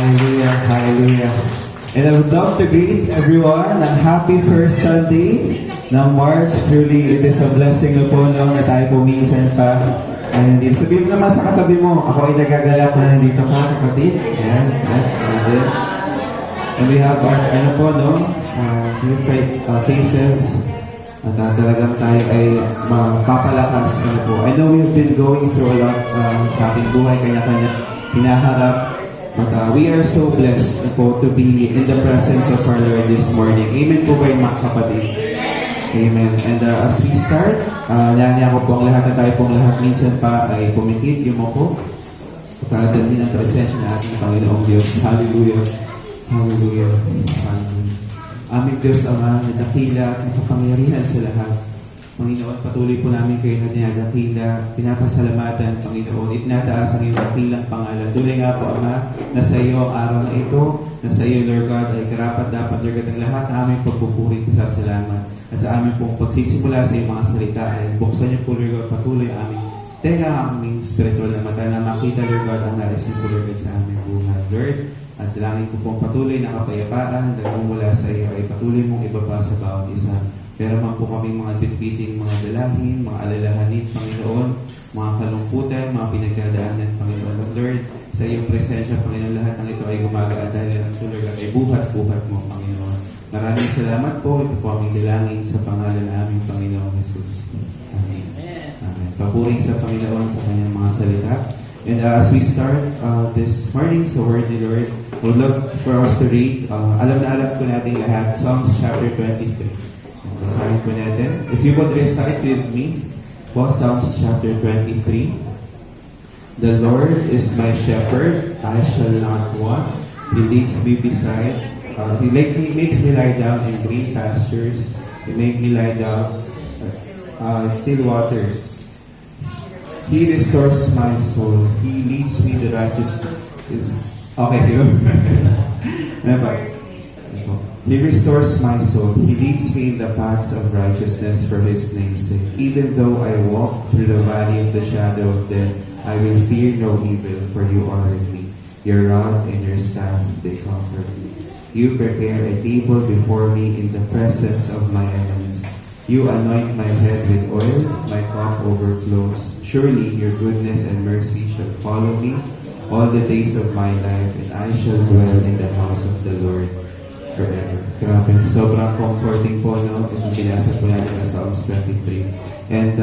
Hallelujah, hallelujah. And I would love to greet everyone ng happy first Sunday ng March. Truly, it is a blessing na po no, na tayo po minsan pa. And sabihin mo naman sa katabi mo, ako ay nagagalak na nandito ka, kapatid. Ayan, ayan. And we have our, ano po, no, different faces. At talagang tayo ay mapapalakas. Ano po. I know we've been going through a lot sa ating buhay, kanya-kanya hinaharap. But we are so blessed po to be in the presence of our Lord this morning. Amen po kayo mga kapatid. Amen. And as we start, nanya ko po ang lahat na tayo pong lahat minsan pa ay pumikit, yumuko. At dalhin ang presensya na ating Panginoong Diyos. Hallelujah. Hallelujah. Hallelujah. Aming Diyos Ama, na dakila at makapangyarihan sa lahat. Panginoon, patuloy po namin kayo na dinadakila, pinapasalamatan, Panginoon, itinataas ang iyong dakilang pangalan. Tuloy nga po, Ama, na sa iyo ang araw na ito, na sa iyo, Lord God, ay karapat dapat, Lord God, ang lahat na aming pagpupuri sa salamat. At sa aming pong pagsisimula sa iyong mga salita, ay buksan niyo po, Lord God, patuloy ang aming tenga, ang aming spiritual na mata na makita, Lord God, ang nais niyo po, Lord God, sa aming buhay. Lord, at dalangin ko pong patuloy na kapayapaan na mula sa iyo ay patuloy mong ibaba sa bawat isa. Pero man po kaming mga bitbiting, mga dalahin, mga alalahanin, Panginoon, mga kalungkutan, mga pinagdadaanan, Panginoon. Lord, sa iyong presensya, Panginoon, lahat ng ito ay gumagaan dahil ang tulog ay buhat-buhat mo, Panginoon. Maraming salamat po. Ito po aming dalangin sa pangalan ng aming Panginoon Jesus. Amen. Amen. Papuring sa Panginoon sa kanyang mga salita. And as we start this morning sa Word ni Lord, we'd love for us to read, alam na alam ko natin lahat, Psalms chapter 23. Basahin po natin. If you would recite with me, po, Psalms chapter 23. The Lord is my shepherd, I shall not want. He leads me beside. He makes me lie down in green pastures. He makes me lie down still waters. He restores my soul. He leads me to righteousness. Okay, siguro. He restores my soul. He leads me in the paths of righteousness for His name's sake. Even though I walk through the valley of the shadow of death, I will fear no evil, for you are with me. Your rod and your staff, they comfort me. You prepare a table before me in the presence of my enemies. You anoint my head with oil, my cup overflows. Surely your goodness and mercy shall follow me all the days of my life, and I shall dwell in the house of the Lord forever. Grabe. Sobrang comforting po, no? Kung binasa po natin sa Psalms 23. And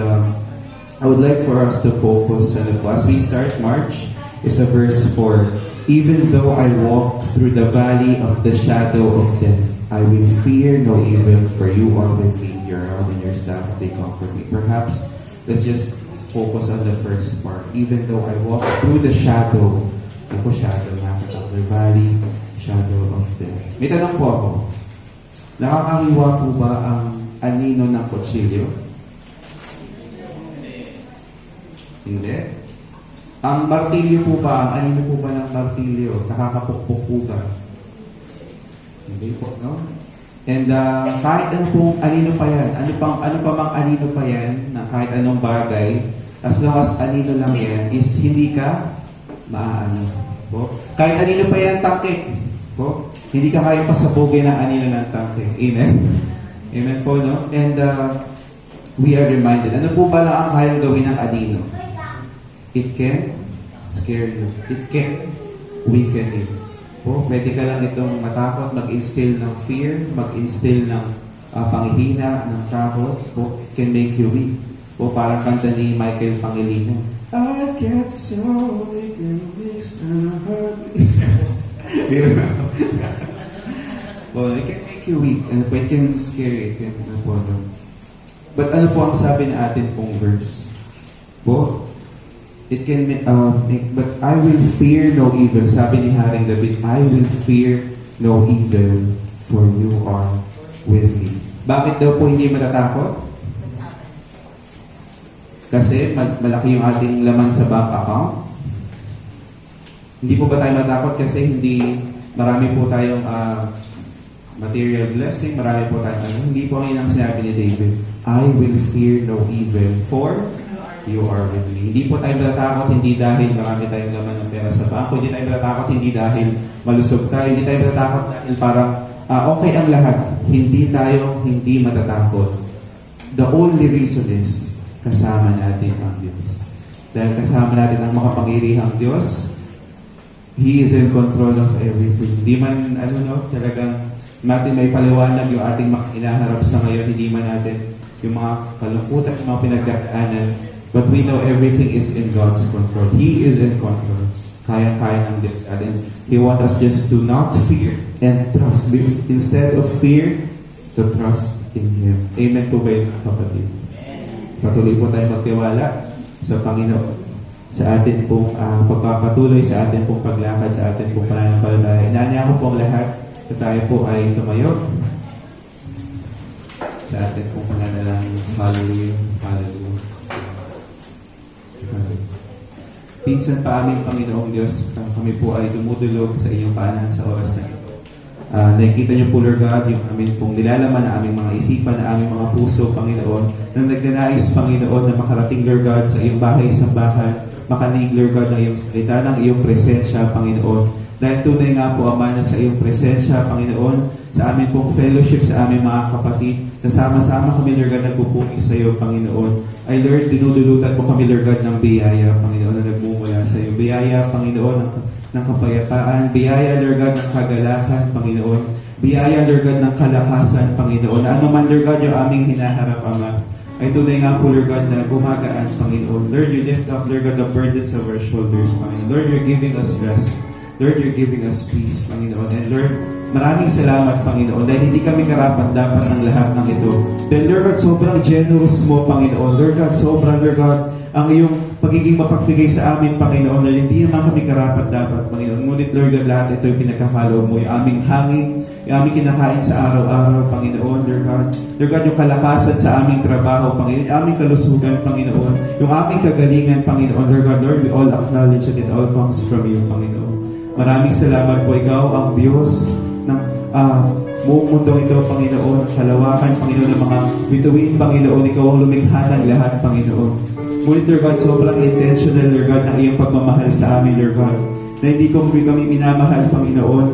I would like for us to focus on it. As we start March, is a verse 4. Even though I walk through the valley of the shadow of death, I will fear no evil, for you are with me. Your rod and your staff, they comfort me. Perhaps, let's just focus on the first part. Even though I walk through the shadow, the valley, shadow of death. May tanong po ako. Nakakahiwa po ba ang anino ng kutsilyo? Hindi. Ang martilyo po ba, ang anino po ba ng martilyo? Nakakapukpok po ba? Hindi po, no? And kahit ano pong anino pa yan, ano pa mang anino pa yan, na kahit anong bagay, as long as anino lang yan, is hindi ka maaano. Po? Kahit anino pa yan, tangke. Po? Hindi ka kaya pasabugin ng anino ng tangke. Amen? Amen po, no? And we are reminded, ano po ba lang ang kayang gawin ng anino? It can scare you. It can weaken you. Po, pwede ka lang itong matakot, mag-instill ng fear, mag-instill ng panghihina, ng takot. Po, it can make you weak. Po, parang kanta ni Michael Pangilinan. I get so weak in this heart. Po, it can make you weak and it can scare you. It can, po, no? But ano po ang sabi na atin pong verse? Po, it can but I will fear no evil. Sabi ni Haring David, I will fear no evil, for you are with me. Bakit daw po hindi matatakot? Kasi malaki yung ating laman sa bank account. Hindi po ba tayo matakot kasi marami po tayong material blessing, marami po tayong hindi po ngayon ang sinabi ni David, I will fear no evil, for you are with me. Hindi po tayo natatakot, hindi dahil marami tayong laman ng pera sa bangko. Hindi tayo natatakot, hindi dahil malusog tayo. Hindi tayo natatakot dahil parang okay ang lahat. Hindi matatakot. The only reason is kasama natin ang Diyos. Dahil kasama natin ang makapangyarihang Diyos, He is in control of everything. Hindi man, talagang natin may paliwanag yung ating mga inaharap sa ngayon, hindi man natin yung mga kalungkutan, yung mga pinagdaanan, but we know everything is in God's control. He is in control. Kaya-kaya ng Diyos natin. He wants us just to not fear and trust. Instead of fear, to trust in Him. Amen po ba yun, kapatid? Patuloy po tayo magtiwala sa Panginoon, sa atin pong pagpapatuloy, sa atin pong paglakad, sa atin pong pananampalataya. Inanya ko po ang lahat na tayo po ay tumayo sa atin pong pananalangin. Hallelujah. Hallelujah. Pinsan pa aming Panginoong Diyos, kami po ay dumudulog sa iyong paanan sa oras na ito. Nakikita niyo po, Lord God, yung aming pong nilalaman na aming mga isipan, na aming mga puso, Panginoon, na nagnanais, Panginoon, na makarating, Lord God, sa iyong bahay-sambahan, makanig, Lord God, ng iyong salita, ng iyong presensya, Panginoon. Dahil tunay nga po, Ama, na sa iyong presensya, Panginoon, sa aming pong fellowship, sa aming mga kapatid, kasama-sama kami, Lord God, nagpupuri sa iyo, Panginoon. Ay, Lord, dinudulutan mo kami, Lord God, ng biyaya, Panginoon, na nagmumula sa iyo. Biyaya, Panginoon, ng kapayapaan. Biyaya, Lord God, ng kagalakan, Panginoon. Biyaya, Lord God, ng kalakasan, Panginoon. Ano man, Lord God, yung aming hinaharap, Ama, ay tunay nga po, Lord God, na gumagaan, Panginoon. Lord, you lift up, Lord God, the burdens of our shoulders, Panginoon. Lord, you're giving us rest. Lord, you're giving us peace, Panginoon. And Lord, maraming salamat, Panginoon, dahil hindi kami karapat-dapat ng lahat ng ito. Then, Lord God, sobrang generous mo, Panginoon. Lord God, sobrang, Lord God, ang iyong pagiging mapagbigay sa amin, Panginoon, Lord, hindi naman kami karapat-dapat, Panginoon. Ngunit, Lord God, lahat ito yung pinagkakalo mo, yung aming hangin, yung aming kinakain sa araw-araw, Panginoon, Lord God. Lord God, yung kalakasan sa aming trabaho, Panginoon, yung aming kalusugan, Panginoon, yung aming kagalingan, Panginoon, Lord God, Lord, we all acknowledge that it all comes from you, Panginoon. Maraming salamat po, ikaw ang Diyos ng buong mundo ito, Panginoon, ng kalawakan, Panginoon, ng mga bituin, Panginoon, ikaw ang lumikha ng lahat, Panginoon. Ngunit, Lord God, sobrang intentional, Lord God, ng iyong pagmamahal sa amin, Lord God, na hindi kami minamahal, Panginoon,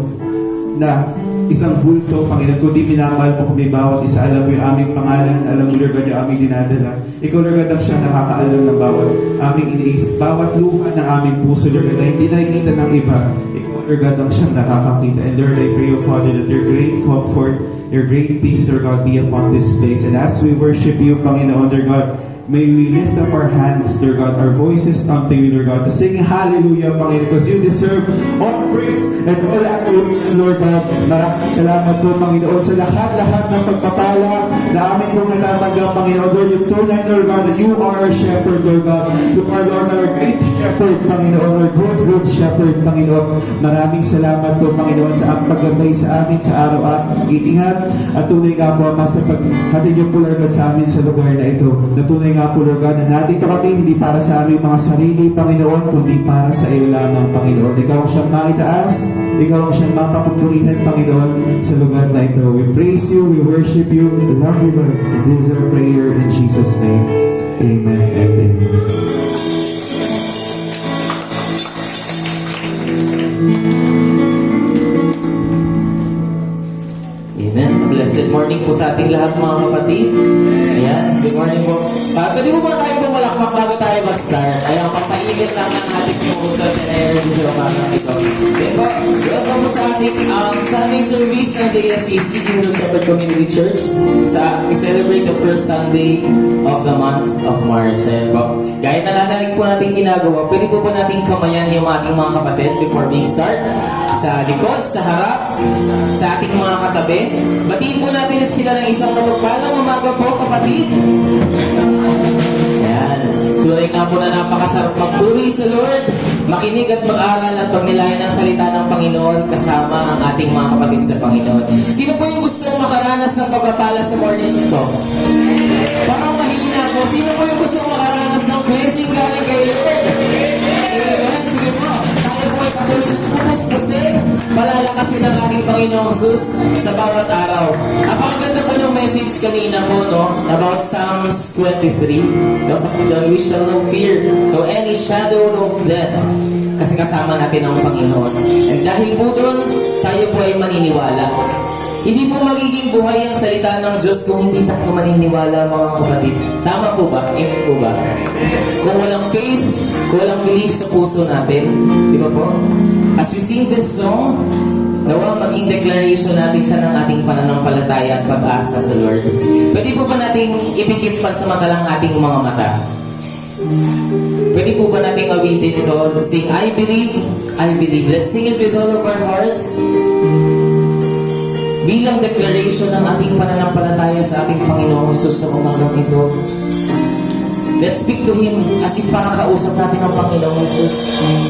na isang bulto, Panginoon, kundi minamahal po kami bawat isa. Alam mo yung aming pangalan, alam mo, Lord God, yung aming dinadala. Ikaw, Lord God, ang siyang nakakaalam ng bawat aming iniisip, bawat luha ng aming puso, Lord God, na hindi nakikita ng iba. Ikaw, Lord God, ang siyang nakakakita. And Lord, I pray, O Father, that your great comfort, your great peace, Lord God, be upon this place. And as we worship you, Panginoon, Lord God, may we lift up our hands, Lord God, our voices unto you, Lord God, to sing hallelujah, Panginoon, because you deserve all praise and all adoration, Lord God. Maraming salamat po, Panginoon, sa lahat-lahat ng pagpapala na amin pong natatanggap, Panginoon. Lord, yung tunay, Lord God, that you are our shepherd, Lord God. You are, Lord, our great shepherd, Panginoon, our good shepherd, Panginoon. Maraming salamat po, Panginoon, sa paggabay sa amin sa araw-araw. Iingat at tunay nga po, Ama, sa paghatid niyo po, Lord God, sa amin sa lugar na ito. Na tunay nga po, Lord God, na nandito kami hindi para sa aming mga sarili, Panginoon, kundi para sa iyo lamang, Panginoon. Ikaw ang siyang maitaas, ikaw ang siyang mapapupurihan, Panginoon, sa lugar na ito. We praise you, we worship you, we love you, Lord. And this is our prayer in Jesus' name. Amen and amen. Amen. Blessed morning po sa ating lahat, mga kapatid. Ayan, good morning po. Pwede mo ba tayo pumalakpak bago tayo mag-start? Ayan, papainit lang ang ating puso sa energy sa umagang ito. Okay po, welcome po sa ating Sunday service ng JSCC, Jesus Shepherd Community Church. We celebrate the first Sunday of the month of March. Ayan po. Gaya na natin po natin ginagawa, pwede po natin kamayan yung ating mga kapatid before we start. Sa likod, sa harap, sa ating mga katabi. Batiin po natin sila ng isang mapagpalang umaga po, kapatid. Ayan. Tuloy nga po na napakasarap magpuri sa Lord, makinig at mag-aral at pagnilayan ng salita ng Panginoon kasama ang ating mga kapatid sa Panginoon. Sino po yung gusto makaranas ng pagpapala sa morning ito? Parang mahina po. Sino po yung gusto makaranas ng blessing galing kay Lord? Amen. Sige po. Tayo po ay patuloy pupusin para palalakasin ng ating Panginoong Jesus sa bawat araw. Napakaganda po ng message kanina po, no? About Psalms 23. No, sa pulan, we shall no fear, no any shadow of death. Kasi kasama natin ang Panginoon. And dahil po doon, tayo po ay maniniwala. Hindi po magiging buhay ang salita ng Diyos kung hindi tayo maniniwala, mga kapatid. Tama po ba? Amen po ba? Kung walang faith, kung walang belief sa puso natin, di ba po? As we sing this song, nawa maging declaration natin siya ng ating pananampalataya at pag-asa sa Lord. Pwede po ba nating ipikit pansamantalang ating mga mata? Pwede po ba nating awitin ito? Sing, I believe, I believe. Let's sing it with all of our hearts. Bilang declaration ng ating pananampalataya sa ating Panginoong Hesus sa umagang ito. Let's speak to Him as if parang kausap natin ang Panginoong Hesus.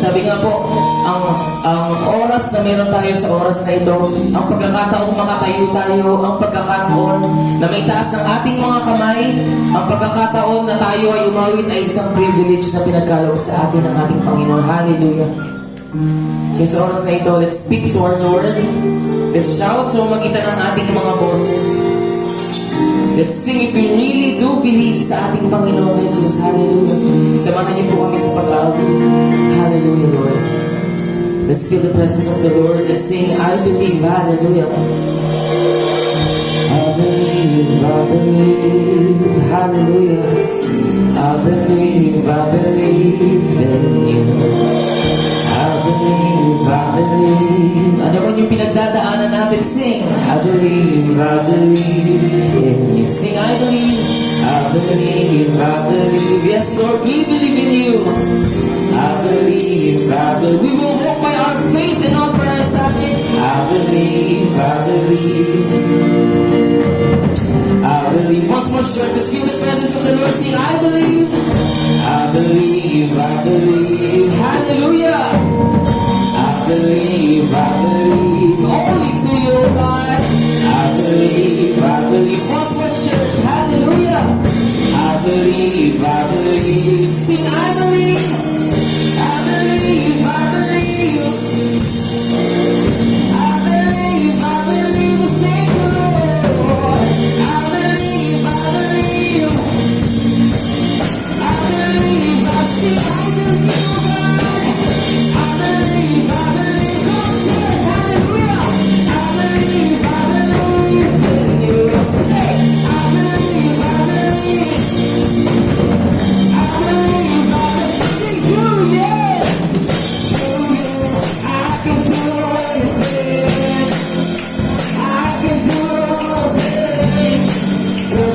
Sabi nga po, ang oras na meron tayo sa oras na ito, ang pagkakataong makatayo tayo, ang pagkakataon na may taas ng ating mga kamay, ang pagkakataon na tayo ay umawit ay isang privilege na pinagkaloob sa atin ng ating Panginoon. Hallelujah! Kaya sa oras na ito, let's speak to our Lord. Let's shout sa magitan ng ating mga boses. Let's sing if we really do believe sa ating Panginoon Jesus. Hallelujah. Samahan niyo po kami sa pag-awit. Hallelujah, Lord. Let's feel the presence of the Lord. Let's sing, I believe. Hallelujah. I believe, I believe. Hallelujah. I believe in you. I believe, I believe. Ano man yung pinagdadaanan natin, sing. I believe in you. Sing, I believe, I believe, I believe. Yes, Lord, we believe in you. I believe, we will walk by our faith and not by our sight. I believe, I believe. Once more, church, let's feel the presence of the Lord. Sing, I believe, I believe. Hallelujah. I believe, only to you, God. I believe. Once more, church, hallelujah. I believe. Sing, I believe. Thank you, Lord. I believe. See, I believe.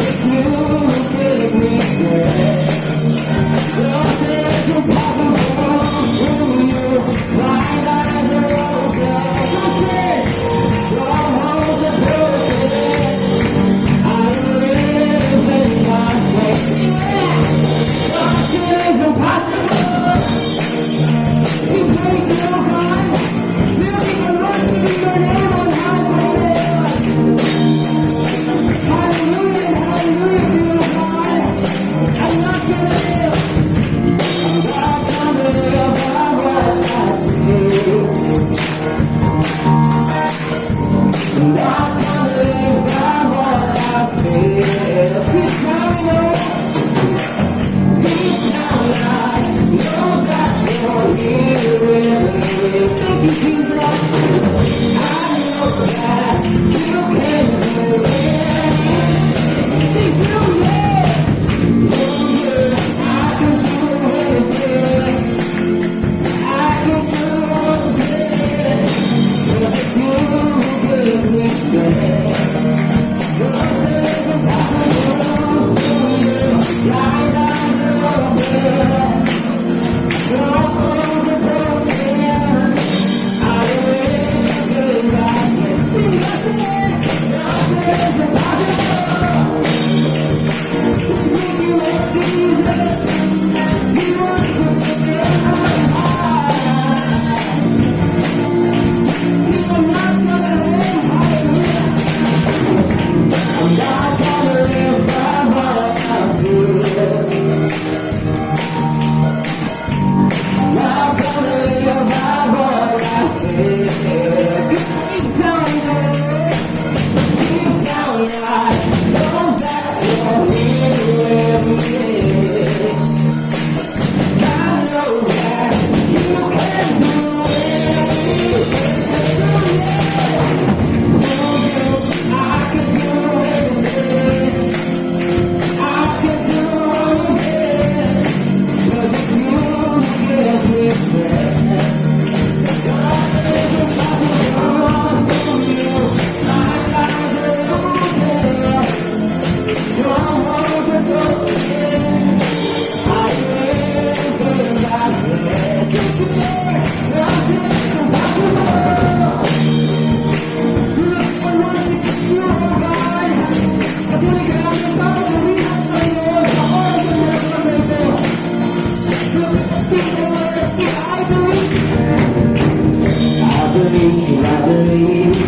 believe, I believe.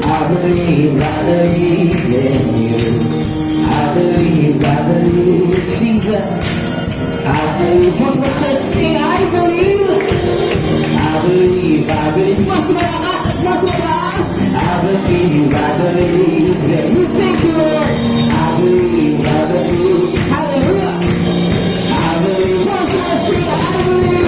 I believe in you. I believe, Jesus. I believe, what's my church sing? I believe. What's my I believe, yeah. You thank you, Lord. I believe, hallelujah. I believe, what's my sing? I believe.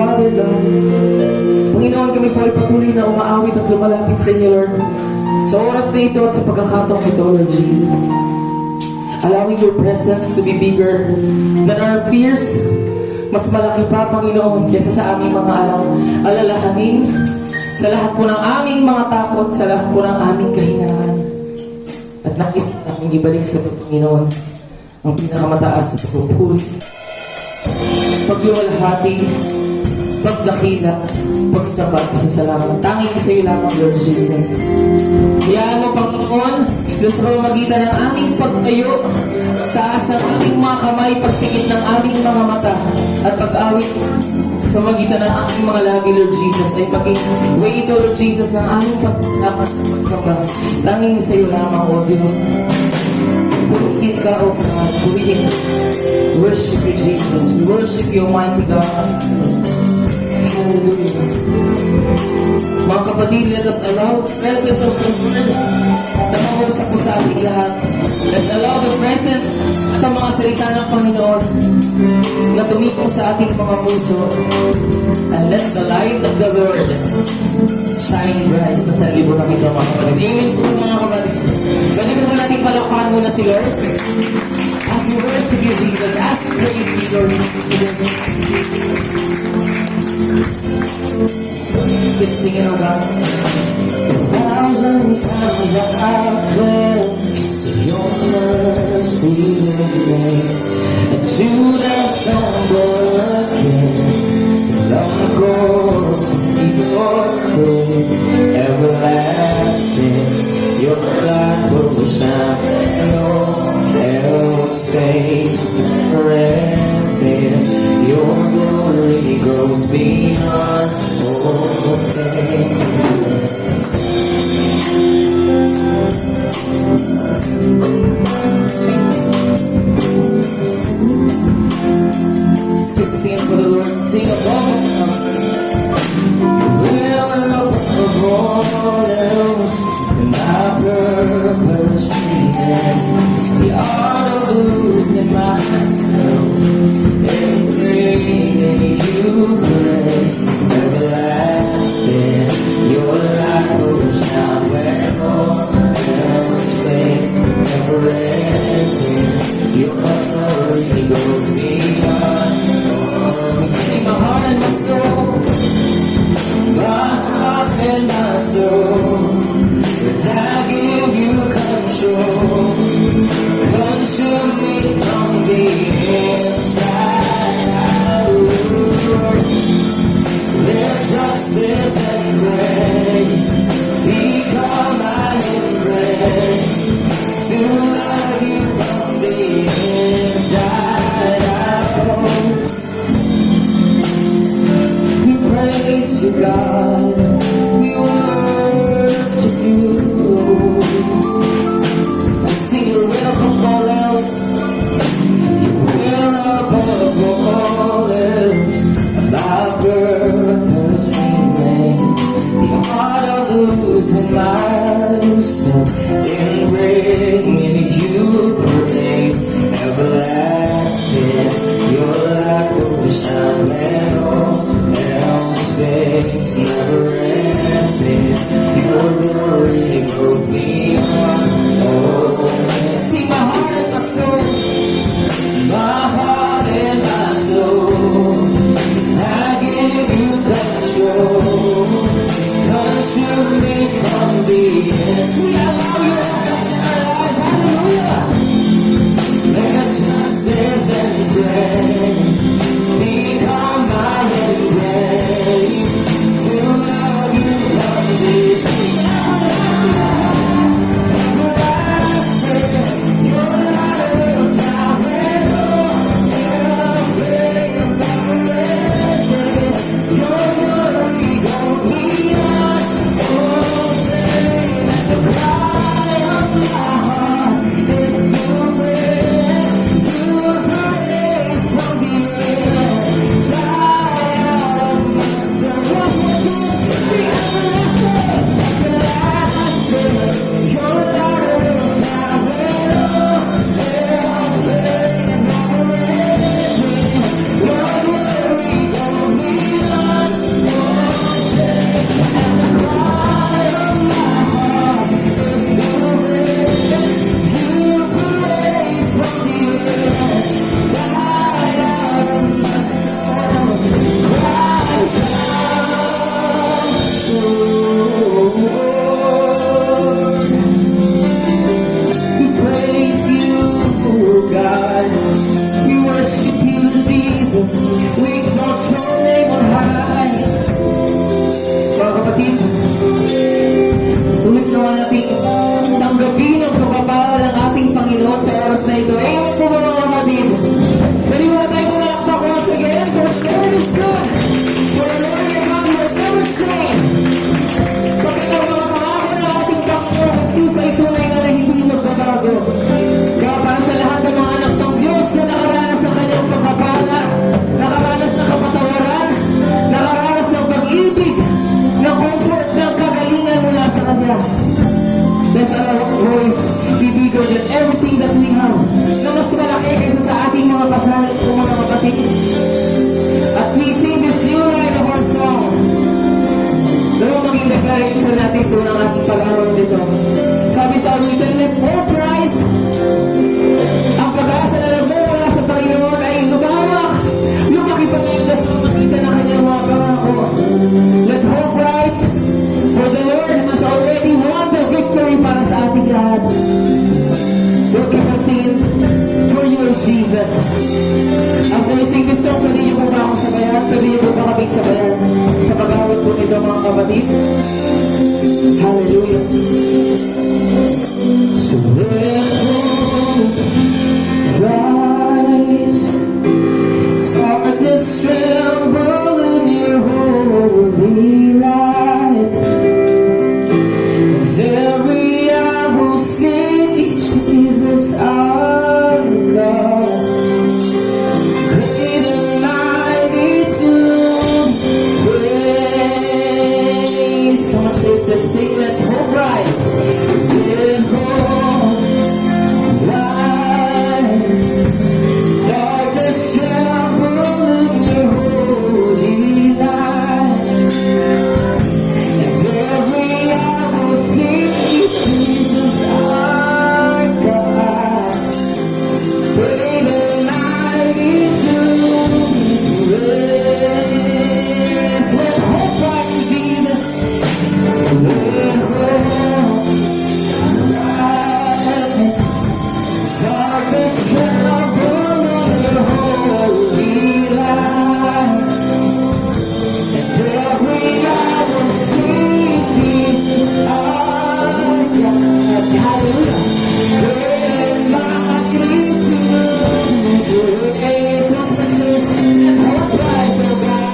Father God. Panginoon, kami po ay patuloy na umaawit at lumalapit sa inyo, Lord. Sa oras na ito at sa pagkakataong ito, Lord Jesus. Allowing your presence to be bigger than our fears. Mas malaki pa, Panginoon, kaysa sa aming mga alalahanin, sa lahat po ng aming mga takot, sa lahat po ng aming kahinaan. At nais namin ibalik sa Panginoon ang pinakamataas sa pagpupuri, pagluwalhati, pagdakila, pagsabat, pasasalamat. Tanging sa iyo lamang, Lord Jesus. Hayaan mo, Panginoon, doon sa pamamagitan ng aming pagtayo, taas ng aming mga kamay, pagsikit ng aming mga mata, at pag-awit sa magitan ng aming mga labi, Lord Jesus, ay maging way ito, Lord Jesus, ng aming pasalamat at pagsamba. Tanging sa iyo lamang, O Diyos. Purihin ka, O God. Purihin ka. Worship you, Jesus. We worship you, Almighty God. Hallelujah. Mga kapatid, let us allow the presence of the Lord na mahusap po sa ating lahat. Let's allow the presence at ang mga salita ng Panginoon na tumipong sa ating mga puso. And let the light of the Lord shine bright sa sanlibutan ito, mga kapatid. Amen po, mga kapatid. Pwede po ba natin palakpakan muna si Lord? As we worship you, Jesus, as we praise you, Lord Jesus. Keep singing, oh God. 1,000 times I fell, so your mercy remains, and to that stumble again, love goes to your faith, everlasting. Your light will shine, no aerospace rented. Your glory goes beyond all things. Skip singing for the Lord, sing above. Well, above all else, my purpose dreaming, the art of losing myself and bringing you grace everlasting. kapatid. Hallelujah. So let hope rise, darkness tremble in your holy light, and every eye will sing Jesus our God. Great and mighty to praise. Come on, church, let's sing, let hope rise. Let hope rise. Darkness tremble in your holy light. And every eye will see Jesus our God. Great and mighty to praise. Let hope rise, Jesus. Let hope rise. Darkness tremble in your holy light. And every eye will see Jesus our God. Hallelujah. Great and mighty to praise. Let hope rise, oh God.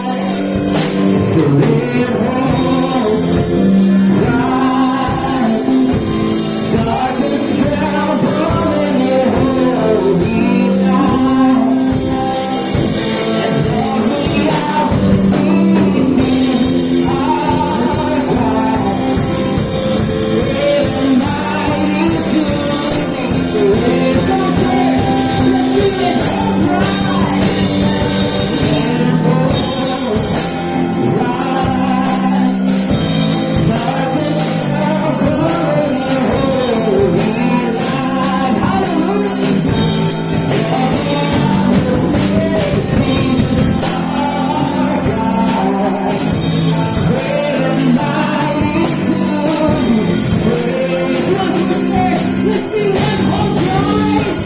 So let hope rise. Darkness tremble in your holy light. And every eye will see Jesus our God. Great and mighty to praise. Come on, church. Let's sing it. Hope rise.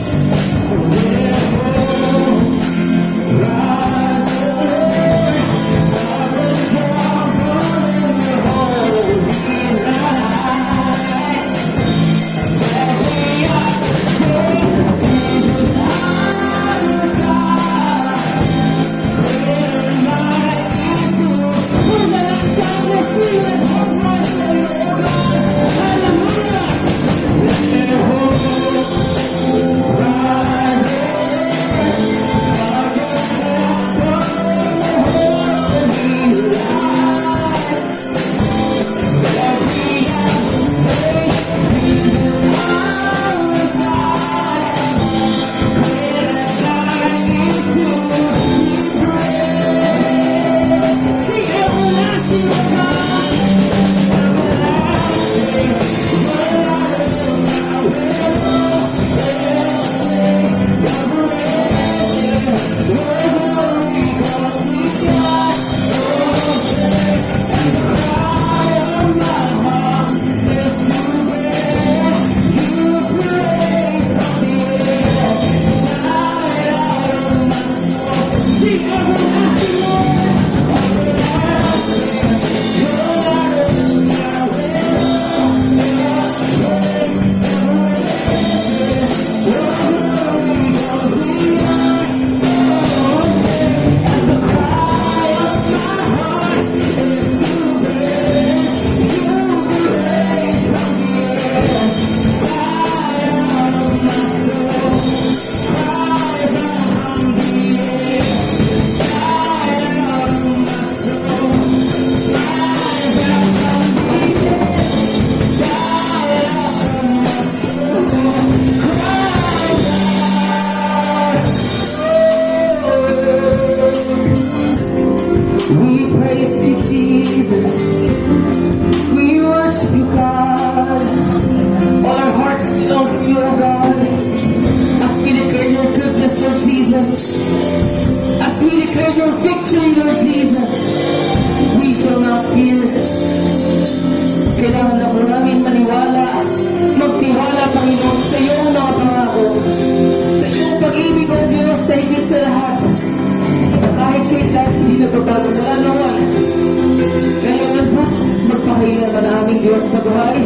Diyos sa buhay.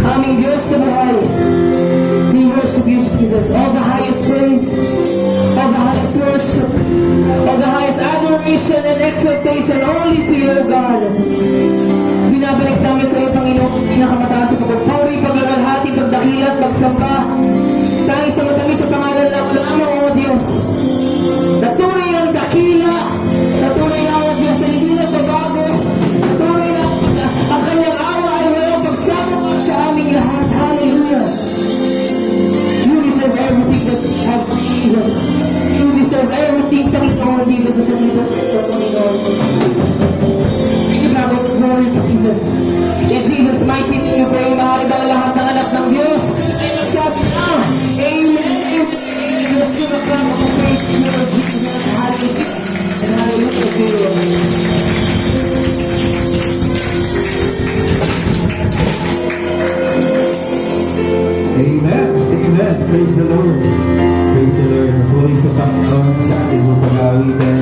Aming Diyos sa buhay. We worship you, Jesus. All the highest praise, all the highest worship, all the highest adoration and exaltation only to you, God. Binabalik namin sa iyo, Panginoon, pinakamataas sa pagpupuri, paglalahati, pagdakila at pagsamba. Tanging sa matamis sa pangalan lang lamang, O Diyos. Sa tunay ang dakila, sa tunay na, O Diyos, na hindi na babago, sa tunay na ang kanyang awa ay walang pagsama sa aming lahat. Hallelujah. You deserve everything that you have, Jesus. You deserve everything sa Panginoon, Jesus, sa Panginoon. Give you back glory to Jesus. In Jesus' mighty name, you pray, mahal ang lahat ng anak ng Diyos. Sabi na, Amen. Let's give a clap of praise to you, Jesus. Hallelujah. And hallelujah to you. Amen. Amen. Praise the Lord. Praise the Lord. Mapuri sa Panginoon sa ating mga pag-aawitan.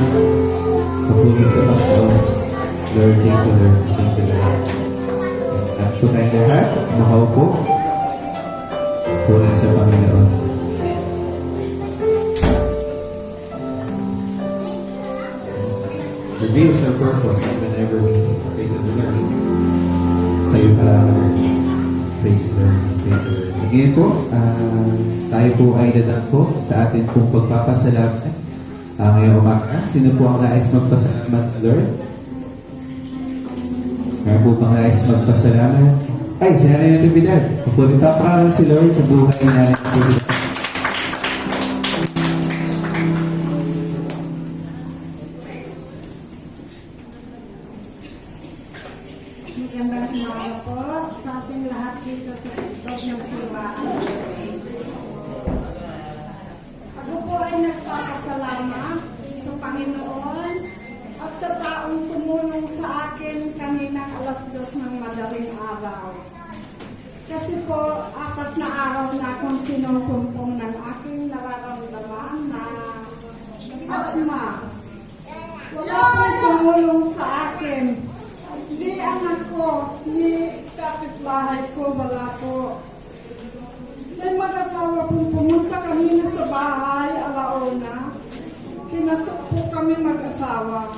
Mapuri sa Panginoon. Lord, thank you, Lord. Thank you, Lord. At po tayong lahat, makaupo. Mapuri sa Panginoon. Reveals our purpose whenever we praise the Lord. Sa iyo pala, Lord. Praise the Lord. Praise the Lord. Ngayon po, tayo po ay dadang po sa atin pong pagpapasalamat. Ngayong umaga, sino po ang nais magpasalamat sa Lord? Ngayon po bang nais magpasalamat? Ay, si Nanay Natividad. Mapunin paparal si Lord sa buhay ni Nanay Natividad. Magandang umaga po sa ating lahat dito sa loob ng siwaan. Ako po ay nagpapasalamat sa Panginoon at sa taong tumulong sa akin kanina alas 2 ng madaling araw. Kasi po, 4 na araw na akong sinusumpong ng aking nararamdaman na asma. Wala pong tumulong sa akin. Ni anak ko, ni kapitbahay ko, wala po. May mag-asawa pong pumunta kanina sa bahay, alauna. Kinatok po kami mag-asawa.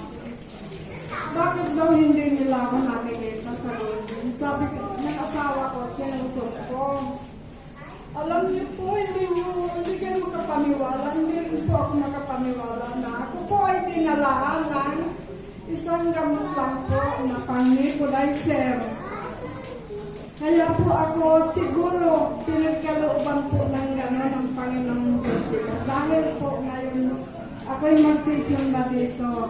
Bakit daw hindi nila ako nakikita sa building? Sabi ko, ng asawa ko, sinutok ko. Alam niyo po, hindi kayo makapaniwala. Hindi rin po ako makapaniwala na ako po ay dinalaan ng isang gamot lang po na pang-nebulizer. Kaya po ako siguro pinagkalooban po ng gano'n ng Panginoong Diyos. Dahil po ngayon ako'y magsisimba dito.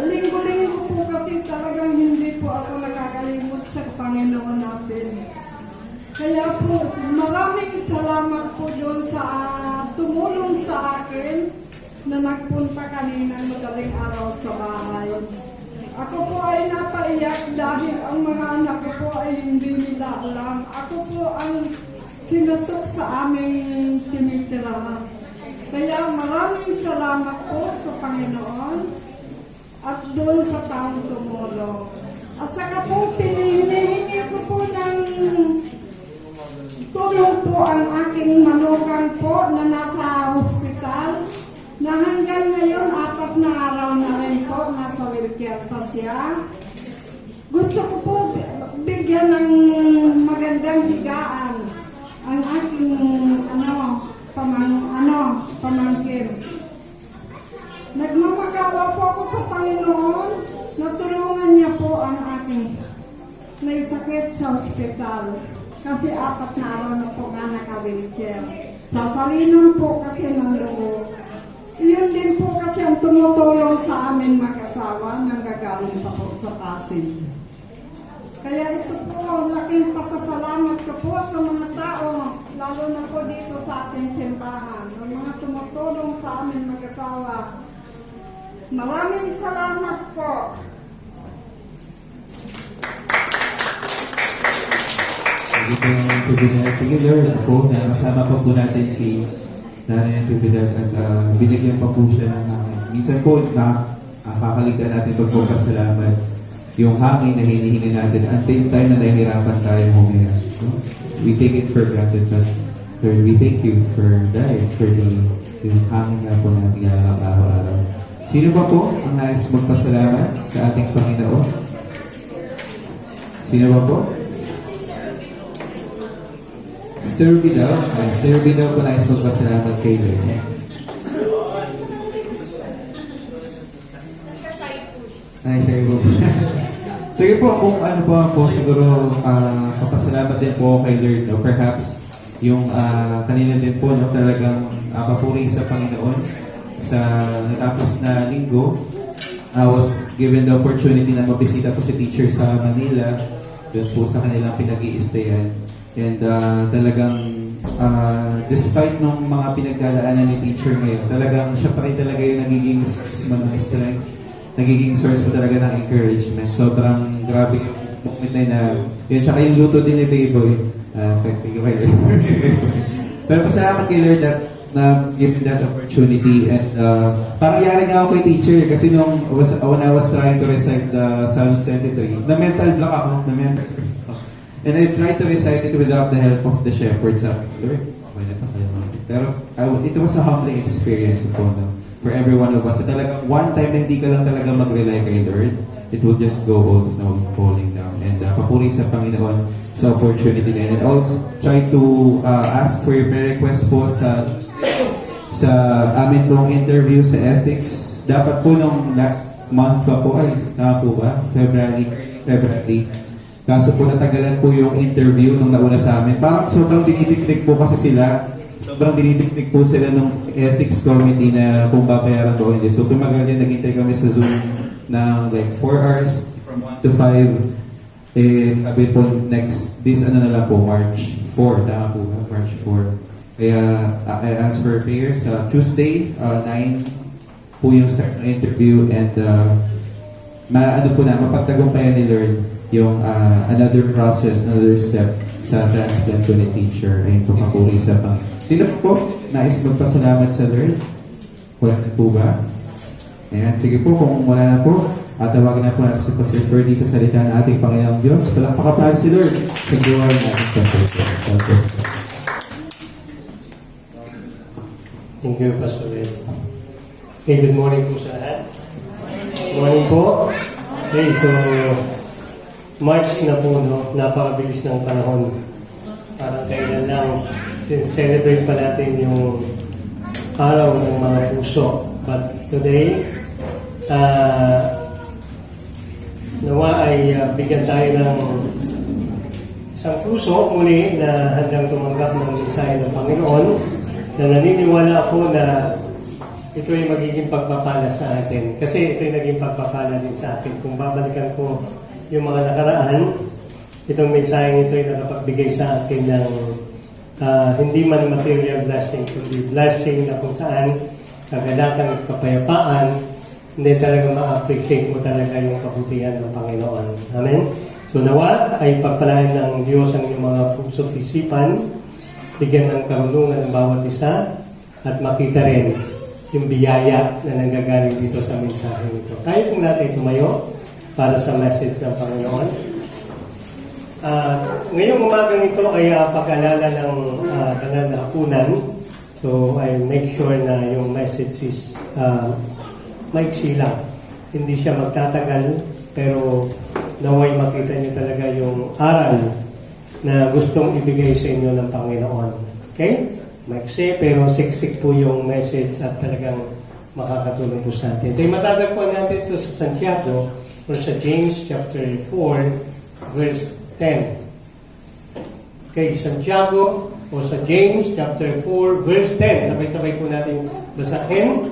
Linggo-linggo po kasi talagang hindi po ako nakakalimot sa Panginoon natin. Kaya po maraming salamat po doon sa tumulong sa akin na nagpunta kanina madaling araw sa bahay. Ako po ay napaiyak dahil ang mga anak ko po ay hindi nila alam. Ako po ang kinatok sa aming tinitirahan. Kaya maraming salamat po sa Panginoon at doon sa taong tumulong. At saka po hinihingi ko po ng tulong po ang aking manugang po na nasa hospital. Na hanggang ngayon, 4 na araw na rin po, nasa wheelchair pa siya. Gusto ko po bigyan ng magandang higaan ang aking pamangkin. Nagmamakawa po ako sa Panginoon na tulungan niya po ang aking may sakit sa ospital. Kasi 4 na araw na po nga naka-wheelchair. Sasalinan po kasi ng dugo. Yun din po kasi ang tumutulong sa amin mag-asawa nang gagaling pa po sa Pasig. Kaya ito po, laking pasasalamat ko po sa mga tao, lalo na po dito sa ating simbahan, ang mga tumutulong sa amin mag-asawa. Maraming salamat po. Sige Lord, ako na kasama pa po natin si Nanay Natividad at binigyan pa po siya ng minsan po nakakaligtan natin pagpapasalamat yung hangin na hinihingi natin until time na nahihirapan tayo huminga. So, we take it for granted, but Lord, we thank you for that, for yung hangin nga po natin araw-araw. Sino ba po ang nais magpasalamat sa ating Panginoon? Sino ba po? Sister Ruby daw. Sister Ruby daw po nais magpasalamat kay Lord. Ay, kayo po. Sige po, kung ano po siguro papasalamat din po kay Lord, no? Perhaps yung kanina din po, no, talagang papuri sa Panginoon sa natapos na linggo. I was given the opportunity na mabisita po si teacher sa Manila, doon po sa kanilang pinag-i-stayan. And talagang despite nung mga pinagdadaanan ni teacher ngayon, talagang siya pa rin talaga yung nagiging source mo ng strength, nagiging source mo talaga ng encouragement. Sobrang grabe yung moment na yun. Tsaka yung luto din ni Bayboy. Thank you kay Lord. Pero pasalamat kay Lord that na given that opportunity. And parang yari nga ako kay teacher kasi when I was trying to recite the Psalms 23, na-mental block ako. And I tried to recite it without the help of the shepherd. Sabi ko, Lord, okay na tayo. Pero it was a humbling experience po, no? For every one of us. So talagang one time na hindi ka lang talaga mag-rely kay Lord, it will just go all snow falling down. And papuri sa Panginoon sa opportunity na yun. And also try to ask for your prayer request po sa amin pong interview sa ethics. Dapat po nung last month pa po, po ba? February. Kaso po natagalan po yung interview nung nauna sa amin. Parang sobrang dinitiknik po kasi sila. Sobrang dinitiknik po sila nung ethics committee na kung babayaran po hindi. So tumagal din, naghintay kami sa Zoom ng like 4 hours from 1 to 5. Sabi po this na lang po, March 4. Tama po ba? March 4. Kaya I asked for prayers. Tuesday, 9 po yung start ng interview and mapagtagumpayan ni Lord yung another process, another step sa transplant ko ni teacher. Ayun po, papuri sa Panginoon. Sino po nais magpasalamat sa Lord? Wala na po ba? Ayan, sige po, kung wala na po, tawagin na po natin si Pastor Ferdy sa salita ng ating Panginoong Diyos. Palakpakan si Lord sa buhay natin sa Pastor. Thank you, Pastor Ed. Okay, good morning po sa lahat. Good morning po. Okay, so March na po, no? Napakabilis ng panahon. Parang kailan lang celebrate pa natin yung araw ng mga puso. But today, nawa ay bigyan tayo ng isang puso muli na handang tumanggap ng mensahe ng Panginoon, na naniniwala ako na ito ay magiging pagpapala sa atin. Kasi ito ay naging pagpapala din sa atin. Kung babalikan ko yung mga nakaraan, itong mensahe ito ay nakapagbigay sa atin ng hindi man material blessing, kundi blessing na kung saan kagalakan at kapayapaan, hindi talaga ma-appreciate mo talaga yung kabutihan ng Panginoon. Amen? So nawa ay pagpalain ng Diyos ang iyong mga puso't isipan, bigyan ng karunungan ng bawat isa, at makita rin yung biyaya na nanggagaling dito sa mensahe nito. Tayo kung natin tumayo para sa message ng Panginoon. Ngayong umagang ito ay pag-alala ng banal na hapunan. So I make sure na yung message is maiksi lang. Hindi siya magtatagal, pero naway makita niyo talaga yung aral na gustong ibigay sa inyo ng Panginoon. Okay? Maiksi, pero siksik po yung message at talagang makakatulong po sa atin. Tayo matatagpuan natin ito sa Santiago or sa James chapter 4 verse 10. Okay, Santiago o sa James chapter 4 verse 10. Sabay-sabay po natin basahin.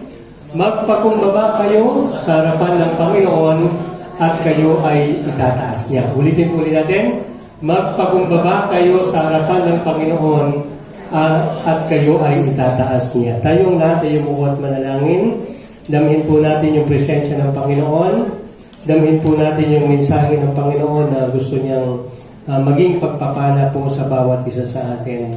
Magpakumbaba kayo sa harapan ng Panginoon at kayo ay itataas niya. Ulitin po ulit natin. Magpakumbaba kayo sa harapan ng Panginoon at kayo ay itataas niya. Tayong lahat ay umuha at manalangin. Damhin po natin yung presensya ng Panginoon. Damhin po natin yung mensahe ng Panginoon na gusto niyang maging pagpapala po sa bawat isa sa atin.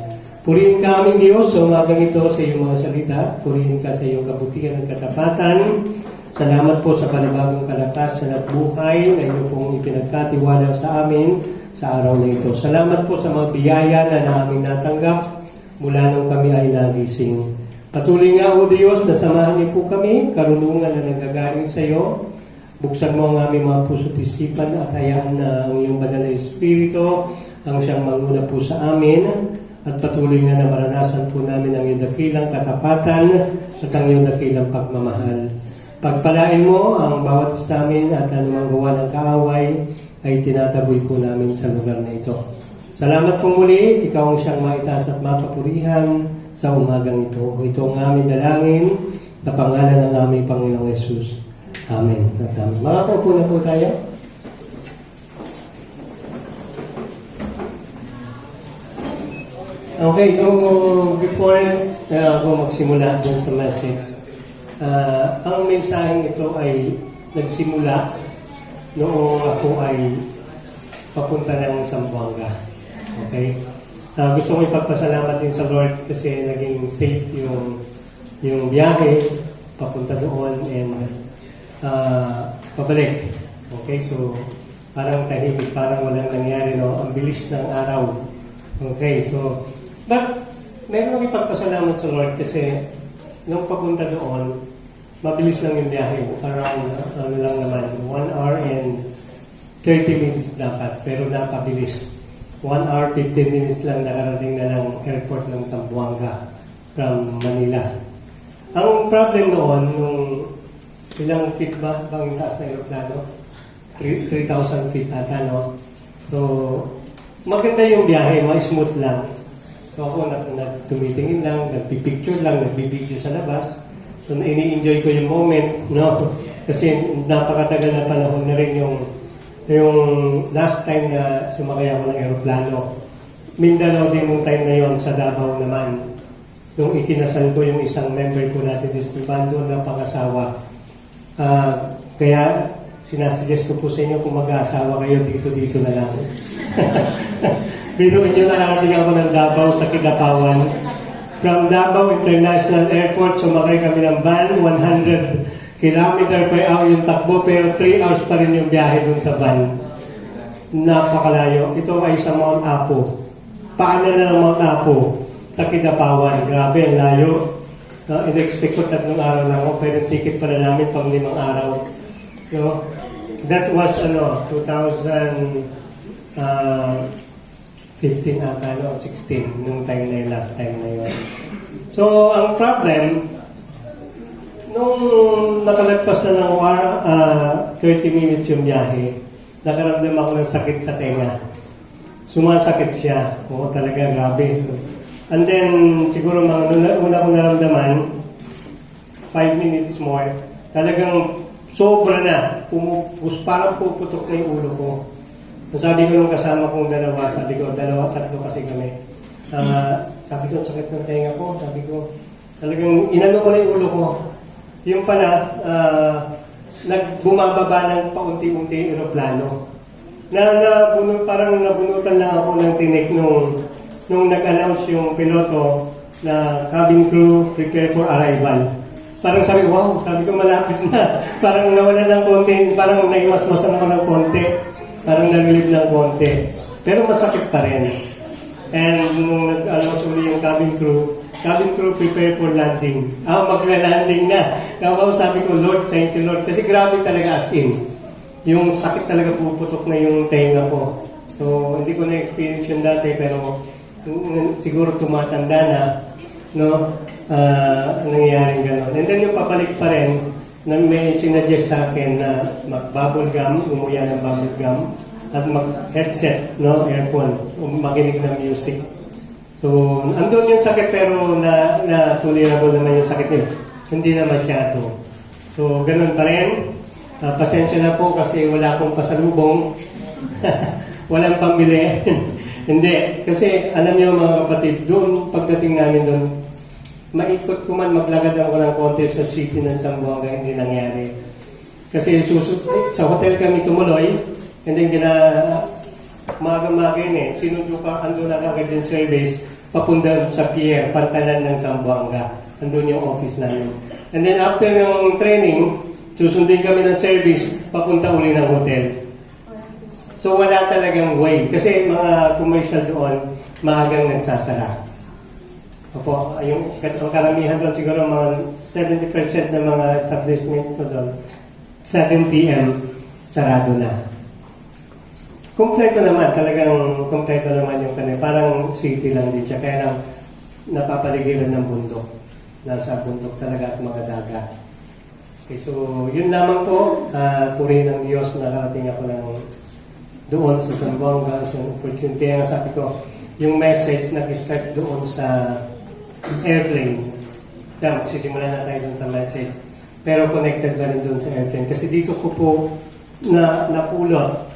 Purihin ka aming Diyos sa umagang ito sa iyong mga salita. Purihin ka sa iyong kabutihan at katapatan. Salamat po sa panibagong kalakasan at buhay na inyo pong ipinagkatiwala sa amin sa araw na ito. Salamat po sa mga biyaya na namin natanggap mula nung kami ay nagising. Patuloy nga, O Diyos, na samahan niyo po kami, karunungan na nanggagaling sa iyo. Buksan mo ang aming mga puso't isipan at hayaan na ang iyong banal na Espiritu ang siyang manguna po sa amin at patuloy na maranasan po namin ang iyong dakilang katapatan at ang iyong dakilang pagmamahal. Pagpalain mo ang bawat isa amin at anumang gawa ng kaaway ay tinataboy po namin sa lugar na ito. Salamat po muli, ikaw ang siyang maitaas at mapapurihan sa umagang ito. Ito ang aming dalangin sa pangalan ng aming Panginoong Yesus. Amen. At amen. Makakaupo na po tayo. Okay, before ako magsimula dun sa message, ang mensaheng ito ay nagsimula noong ako ay papunta ng Zamboanga. Okay? Gusto ko ipagpasalamat din sa Lord kasi naging safe yung biyahe papunta doon and pabalik. Okay, so parang tahimik, parang walang nangyari, no? Ang bilis ng araw. Okay, so but meron akong ipagpasalamat sa Lord kasi nung papunta doon, mabilis lang yung biyahe. Around, ano lang naman, 1 hour and 30 minutes dapat, pero napabilis. 1 hour, 15 minutes lang nakarating na ng airport ng Zamboanga from Manila. Ang problem noon, nung ilang feet ba bang taas na aeroplano? 3,000 feet ata, no? So, maganda yung biyahe, ma-smooth lang. So ako tumitingin lang, nagpipicture lang, nagbibideo sa labas. So ini-enjoy ko yung moment, no? Kasi napakatagal na panahon na rin yung last time na sumakay ako ng aeroplano. Mindanao din yung time na yon sa Davao naman. Nung ikinasal ko yung isang member ko natin sa bando ng pangasawa. Kaya sinasuggest ko po sa inyo kung mag-aasawa kayo dito na lang. Binuin nyo, nakarating ako ng Davao sa Kidapawan. From Davao International Airport, sumakay kami ng van, 100 km per hour yung takbo, pero 3 hours pa rin yung biyahe dun sa van. Napakalayo. Ito ay sa Mount Apo. Paanan na ng Mount Apo sa Kidapawan. Grabe, ang layo. In-expect ko 3 araw na ako, pero yung ticket pala namin pang 5 araw. So, that was 15 ata, 16, nung time na yun, last time na yun. So, ang problem, nung nakalagpas na ng 30 minutes yung biyahe, nakaramdam ako ng sakit sa tenga. Sumasakit siya. Oo, talaga, grabe. And then, siguro mga una ko naramdaman, 5 minutes more, talagang sobra na. Parang puputok na yung ulo ko. Sabi ko nung kasama kong dalawa, tatlo kasi kami. Sabi ko, sakit ng tenga ko. Sabi ko, talagang inano ko na yung ulo ko. Yung pala, nagbumababa ng paunti-unti aeroplano. Parang nabunutan lang ako ng tinik nung nag-announce yung piloto na cabin crew prepare for arrival. Parang sabi ko malapit na. Parang nawala ng konti, parang naiwas-wasan ako ng konti. Parang nalilib ng konti. Pero masakit pa rin. And nung nag-announce uli yung cabin crew prepare for landing. Magla-landing na. Kaya sabi ko, Lord, thank you Lord. Kasi grabe talaga as in. Yung sakit talaga puputok na yung tenga ko. So, hindi ko na-experience yun dati, pero siguro tumatanda na, no? Nangyayaring gano'n. And then yung papalik pa rin, na may sinuggest sa akin na mag-bubble gum, umuya ng bubble gum, at mag-headset, no, earphone, makinig ng music. So, andun yung sakit pero na-tolerable naman yung sakit yun. Hindi na masyado. So, ganun pa rin. Pasensya na po kasi wala akong pasalubong. Walang pambili. Hindi. Kasi alam niyo mga kapatid, doon, pagdating namin doon, maikot ko man, maglagad ako ng konti sa city ng Zamboanga, hindi nangyari. Kasi sa hotel kami tumuloy, and then maga-maga yun sinundo pa, andun na kagad yung service, papunta sa pier, pantalan ng Zamboanga. Andun yung office namin. And then after yung training, susundin kami ng service, papunta uli ng hotel. So wala talagang way. Kasi mga commercial doon, maagang nagsasara. Opo, yung karamihan doon siguro mga 70% ng mga establishment ko doon, 7 p.m. sarado na. Kompleto naman, talagang kompleto naman yung kanila. Parang city lang din siya, kaya lang napapaligiran ng bundok. Nasa bundok talaga at mga dagat. Okay, so yun lamang po, purihin ng Diyos, nakarating ako ng doon sa Zamboanga, sa opportunity. Kaya nga sabi ko, yung message nag-start doon sa airplane. Kaya magsisimula na tayo doon sa message. Pero connected na rin doon sa airplane. Kasi dito ko po napulot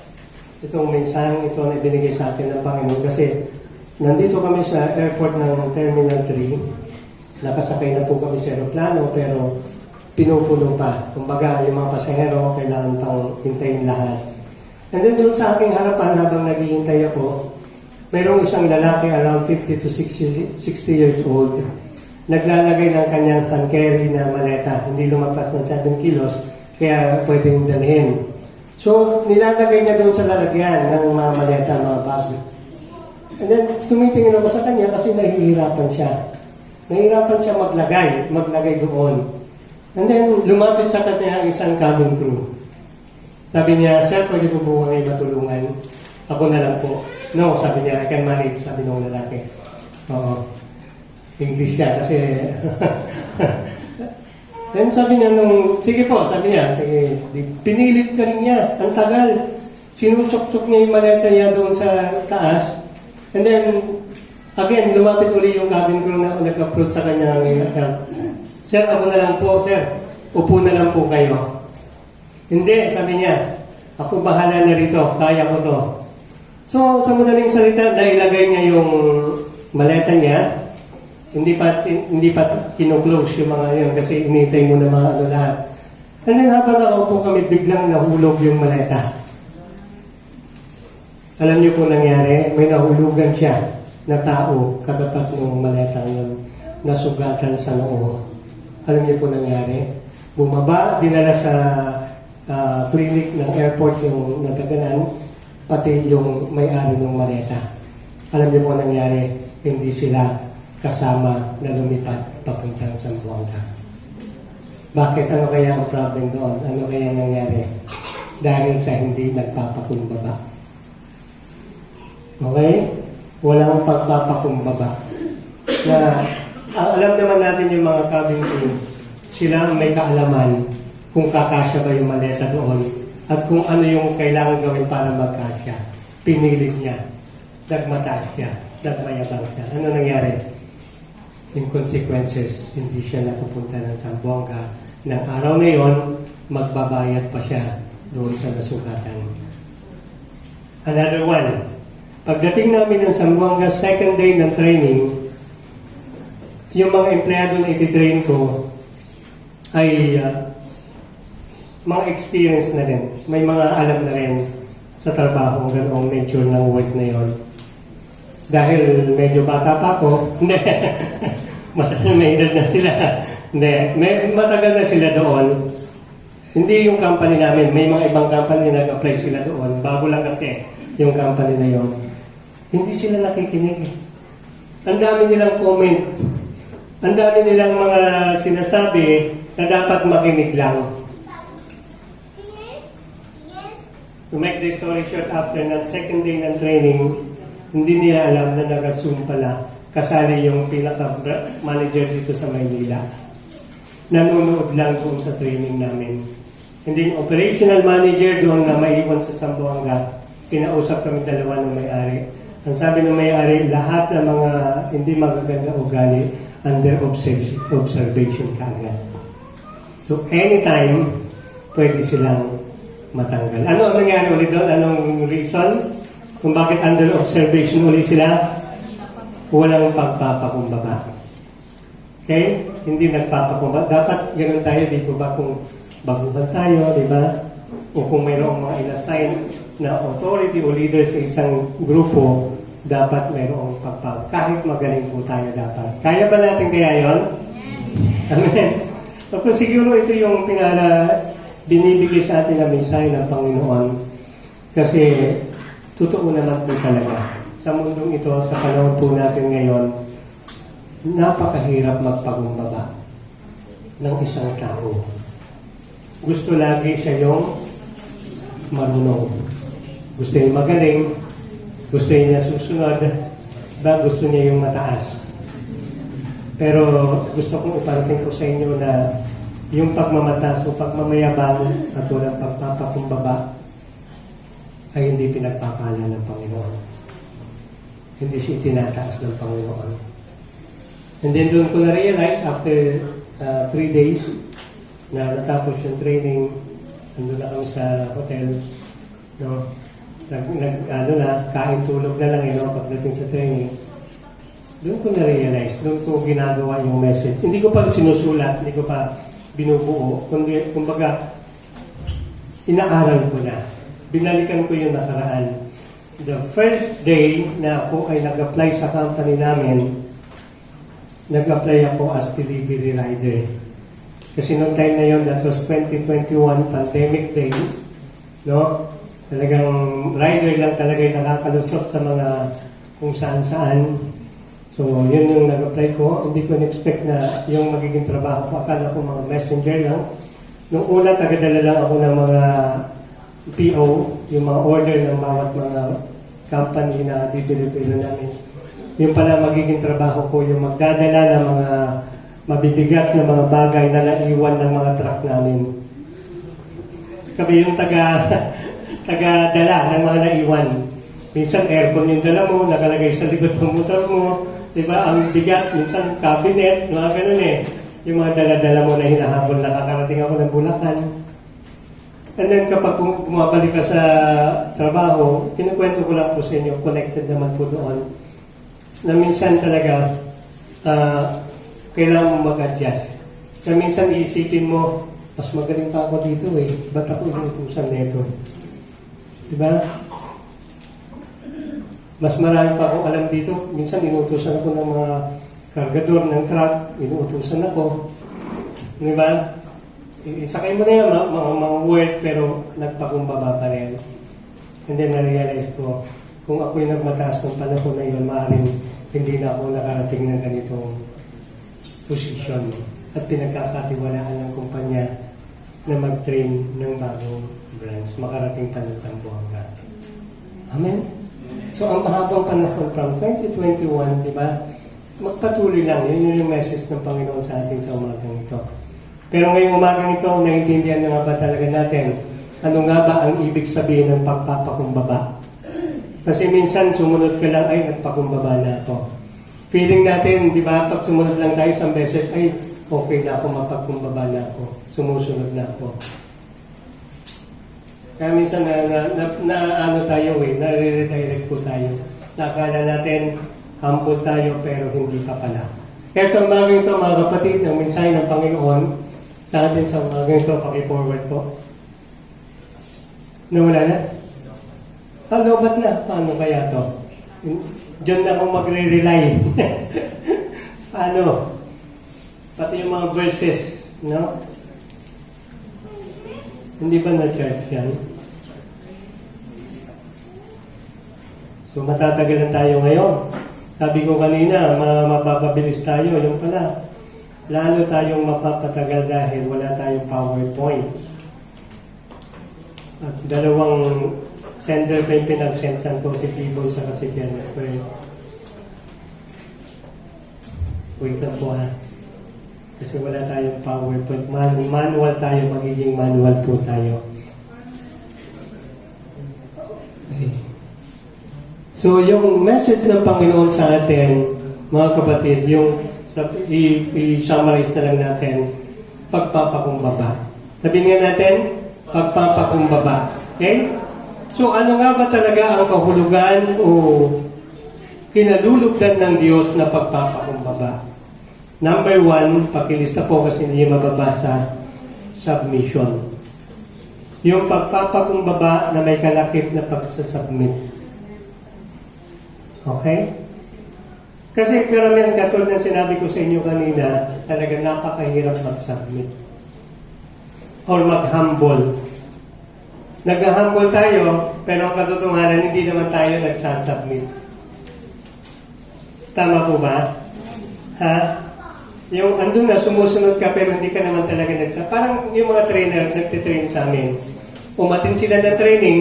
itong mensaheng ito na ibinigay sa akin ng Panginoon. Kasi nandito kami sa airport ng Terminal 3. Nakasakay na po kami sa aeroplano pero pinupuno pa. Kumbaga, yung mga pasahero kailangan pang hintayin lahat. And then doon sa aking harapan habang naghihintay ako, mayroong isang lalaki around 50 to 60 years old. Naglalagay ng kanyang hand carry na maleta. Hindi lumagpas ng 7 kilos, kaya pwedeng dalhin. So, nilalagay niya doon sa lalagyan ng mga maleta, mga bag. And then, tumitingin ako sa kanya kasi nahihirapan siya. Nahihirapan siya maglagay doon. And then, lumapit sa kanya isang cabin crew. Sabi niya, "Sir, pwede po po kayo matulungan? Ako na lang po." "No," sabi niya, "I can manage," sabi ng lalaki. Oo. English siya kasi... Then sabi niya sige po, sabi niya, sige, pinilit ka rin niya, ang tagal. Sinusok-sok niya yung maleta niya doon sa taas. And then, again, lumapit uli yung cabin crew na nag-approach sa kanya ng "Sir, ako na lang po, sir. Upo na lang po kayo." "Hindi," sabi niya, "ako bahala na rito, kaya ko to." So, sa madaling salita, nailagay niya yung maleta niya. Hindi pa kinuklose yung mga yun kasi initay mo na mga lahat. And then habang nakaupo kami, biglang nahulog yung maleta. Alam niyo po nangyari, may nahulugan siya na tao katapat ng maleta yun, nasugatan sa noo. Alam niyo po nangyari? Bumaba, dinala sa clinic ng airport yung nataganan, pati yung may-ari ng maleta. Alam niyo po nangyari, hindi sila kasama na lumipat papuntang Zamboanga. Bakit? Ano kaya ang problem doon? Ano kaya nangyari? Dahil sa hindi nagpapakumbaba. Okay? Walang pagpapakumbaba. Na, alam naman natin yung mga cabin crew, sila ang may kaalaman kung kakasya ba yung maleta doon at kung ano yung kailangan gawin para magkasya. Pinilit niya. Nagmataas siya. Nagmayabang siya. Ano nangyari? In consequences, hindi siya napupunta ng Zamboanga. Nang araw na yon, magbabayad pa siya doon sa nasugatan. Another one. Pagdating namin ng Zamboanga, second day ng training, yung mga empleyado na ititrain ko ay mga experience na rin. May mga alam na rin sa trabaho, ganoong nature ng work na yon. Dahil medyo bata pa ako, may edad na sila. Matagal na sila doon. Hindi yung company namin, may mga ibang company na nag-apply sila doon. Bago lang kasi yung company na yon. Hindi sila nakikinig. Ang dami nilang comment. Ang dami nilang mga sinasabi na dapat makinig lang. To make the story short, after ng second day ng training, hindi niya alam na nag-assume pala kasali yung pinaka-manager dito sa Maynila. Nanonood lang doon sa training namin. Hindi yung operational manager doon na maiwan sa Zamboanga. Kinausap kami dalawa ng may-ari. Ang sabi ng may-ari, lahat ng mga hindi magaganda ugali under observation kaagad. So anytime, pwede silang matanggal. Ano ang nangyari ulit doon? Anong reason? Kung bakit under observation uli sila, walang pagpapakumbaba. Okay? Hindi nagpapakumbaba. Dapat ganun tayo, di po ba? Kung baguhan tayo, di ba? O kung mayroong mga in-assign na authority o leader sa isang grupo, dapat mayroong pagpapakumbaba. Kahit magaling po tayo dapat. Kaya ba natin kaya yon? Amen. So, kung siguro ito yung binibigay sa atin ang mensahe ng Panginoon kasi totoo naman po talaga. Sa mundong ito, sa panahon po natin ngayon, napakahirap magpakumbaba ng isang tao. Gusto lagi siya yung marunong. Gusto niya magaling, gusto niya susunod, gusto niya yung mataas. Pero gusto kong iparating ko sa inyo na yung pagmamataas o pagmamayabang at walang pagpapakumbaba ay hindi pinagpapala ng Panginoon. Hindi siya itinataas ng Panginoon. And then doon ko na-realize after 3 days na natapos yung training, nandun na kami sa hotel, no? Kain tulog na lang, pagdating sa training. Doon ko na-realize, doon ko ginagawa yung message. Hindi ko pa sinusulat, hindi ko pa binubuo. Kumbaga, inaaral ko na. Binalikan ko yung nakaraan. The first day na ako ay nag-apply sa company namin, nag-apply ako as delivery rider. Kasi noong time na yun, that was 2021 pandemic day, no? Talagang rider lang talaga yung nakakalusot sa mga kung saan-saan. So, yun yung nag-apply ko. Hindi ko in-expect na yung magiging trabaho ko. Akala ko mga messenger lang. Noong una, tagadala lang ako ng mga PO, yung mga order ng bawat mga company na dideliver namin. Yung pala magiging trabaho ko, yung magdadala ng mga mabibigat na mga bagay na naiwan ng mga truck namin. Kami yung taga-dala ng mga naiwan. Minsan aircon yung dala mo, nakalagay sa likod ng motor mo. Diba? Ang bigat, minsan cabinet, mga ganun eh. Yung mga dala-dala mo na hinahabol, nakakarating ako ng Bulacan. And then kapag bumabalik ka sa trabaho, kinukwento ko lang po sa inyo, connected naman po doon, na minsan talaga, kailangan mo mag-adjust. Na minsan iisipin mo, mas magaling pa ako dito eh. Ba't ako inutusan nito? Diba? Mas marami pa akong alam dito. Minsan inutusan ako ng mga kargador ng truck, inutusan ako. Diba? Isakay mo na yan, mga word, pero nagpakumbaba pa rin. And then na-realize ko, kung ako'y nagmataas ng panahon na yun, maaaring hindi na ako nakarating ng ganitong position at pinagkakatiwalaan ng kumpanya na mag-train ng bagong branch, makarating pa ng Zamboanga. Amen? So, ang mahabang panahon from 2021, di ba? Magpatuloy lang. Yun yung message ng Panginoon sa atin sa umagang ito. Pero ngayong umagang ito, naiintindihan na nga ba talaga natin ano nga ba ang ibig sabihin ng pagpapakumbaba? Kasi minsan sumunod ka lang, ay nagpakumbaba na ako. Feeling natin, di ba, pag sumunod lang tayo isang beses, ay okay na ako, mapagkumbaba na ako. Sumusunod na ako. Kaya minsan ano tayo nare-redirect po tayo. Nakala natin, humble tayo, pero hindi pa pala. Kaya sa umagang ito, mga kapatid, ang mensahe ng Panginoon, sa atin sa umagang ito, paki-forward po. Nawala na? Lobat na. Paano kaya to? Diyan na ako magre-rely. Paano? Pati yung mga verses, no? Hindi ba na-charge yan? So, matatagalan tayo ngayon. Sabi ko kanina, mapapabilis tayo. Yung pala, lalo tayong mapapatagal dahil wala tayong PowerPoint. At dalawang sender pa yung pinag-sendsan ko, si Tibo sa si Jennifer. Wait lang po ha. Kasi wala tayong PowerPoint. Manual tayo, magiging manual po tayo. Okay. So, yung message ng Panginoon sa atin, mga kapatid, yung i-summarize na lang natin, pagpapakumbaba. Sabihin nga natin, pagpapakumbaba. Okay? So, ano nga ba talaga ang kahulugan o kinalulugdan ng Diyos na pagpapakumbaba? Number 1, pakilista po kasi hindi mababasa, submission. Yung pagpapakumbaba na may kalakip na pagsasubmit. Okay? Kasi karamihan katulad ng sinabi ko sa inyo kanina, talaga napakahirap mag-submit. or mag-humble. Nag-humble tayo, pero ang katotohanan, hindi naman tayo nagsasubmit. Tama po ba? Ha? Yung andun na, sumusunod ka, pero hindi ka naman talaga nagsasubmit. Parang yung mga trainer, nagtitrain sa amin. Umatin sila ng training,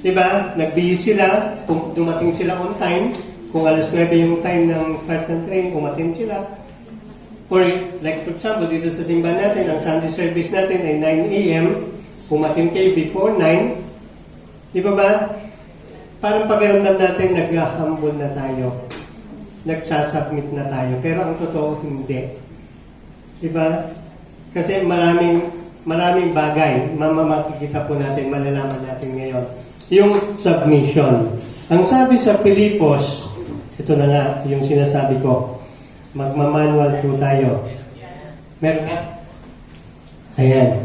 di ba? Nagbihis sila, dumating sila on time. Kung alas 9 yung time ng start ng training, umatin sila. Or like for example, dito sa simbahan natin, ang Sunday service natin ay 9 a.m. Umatin kayo before 9. Di ba ba? Parang pakiramdam natin, nag-humble na tayo. Nagsasubmit na tayo. Pero ang totoo, hindi. Di ba? Kasi maraming bagay, makikita po natin, malalaman natin ngayon. Yung submission. Ang sabi sa Filipos, ito na nga, yung sinasabi ko, magmamanual po tayo. Meron nga? Ayan.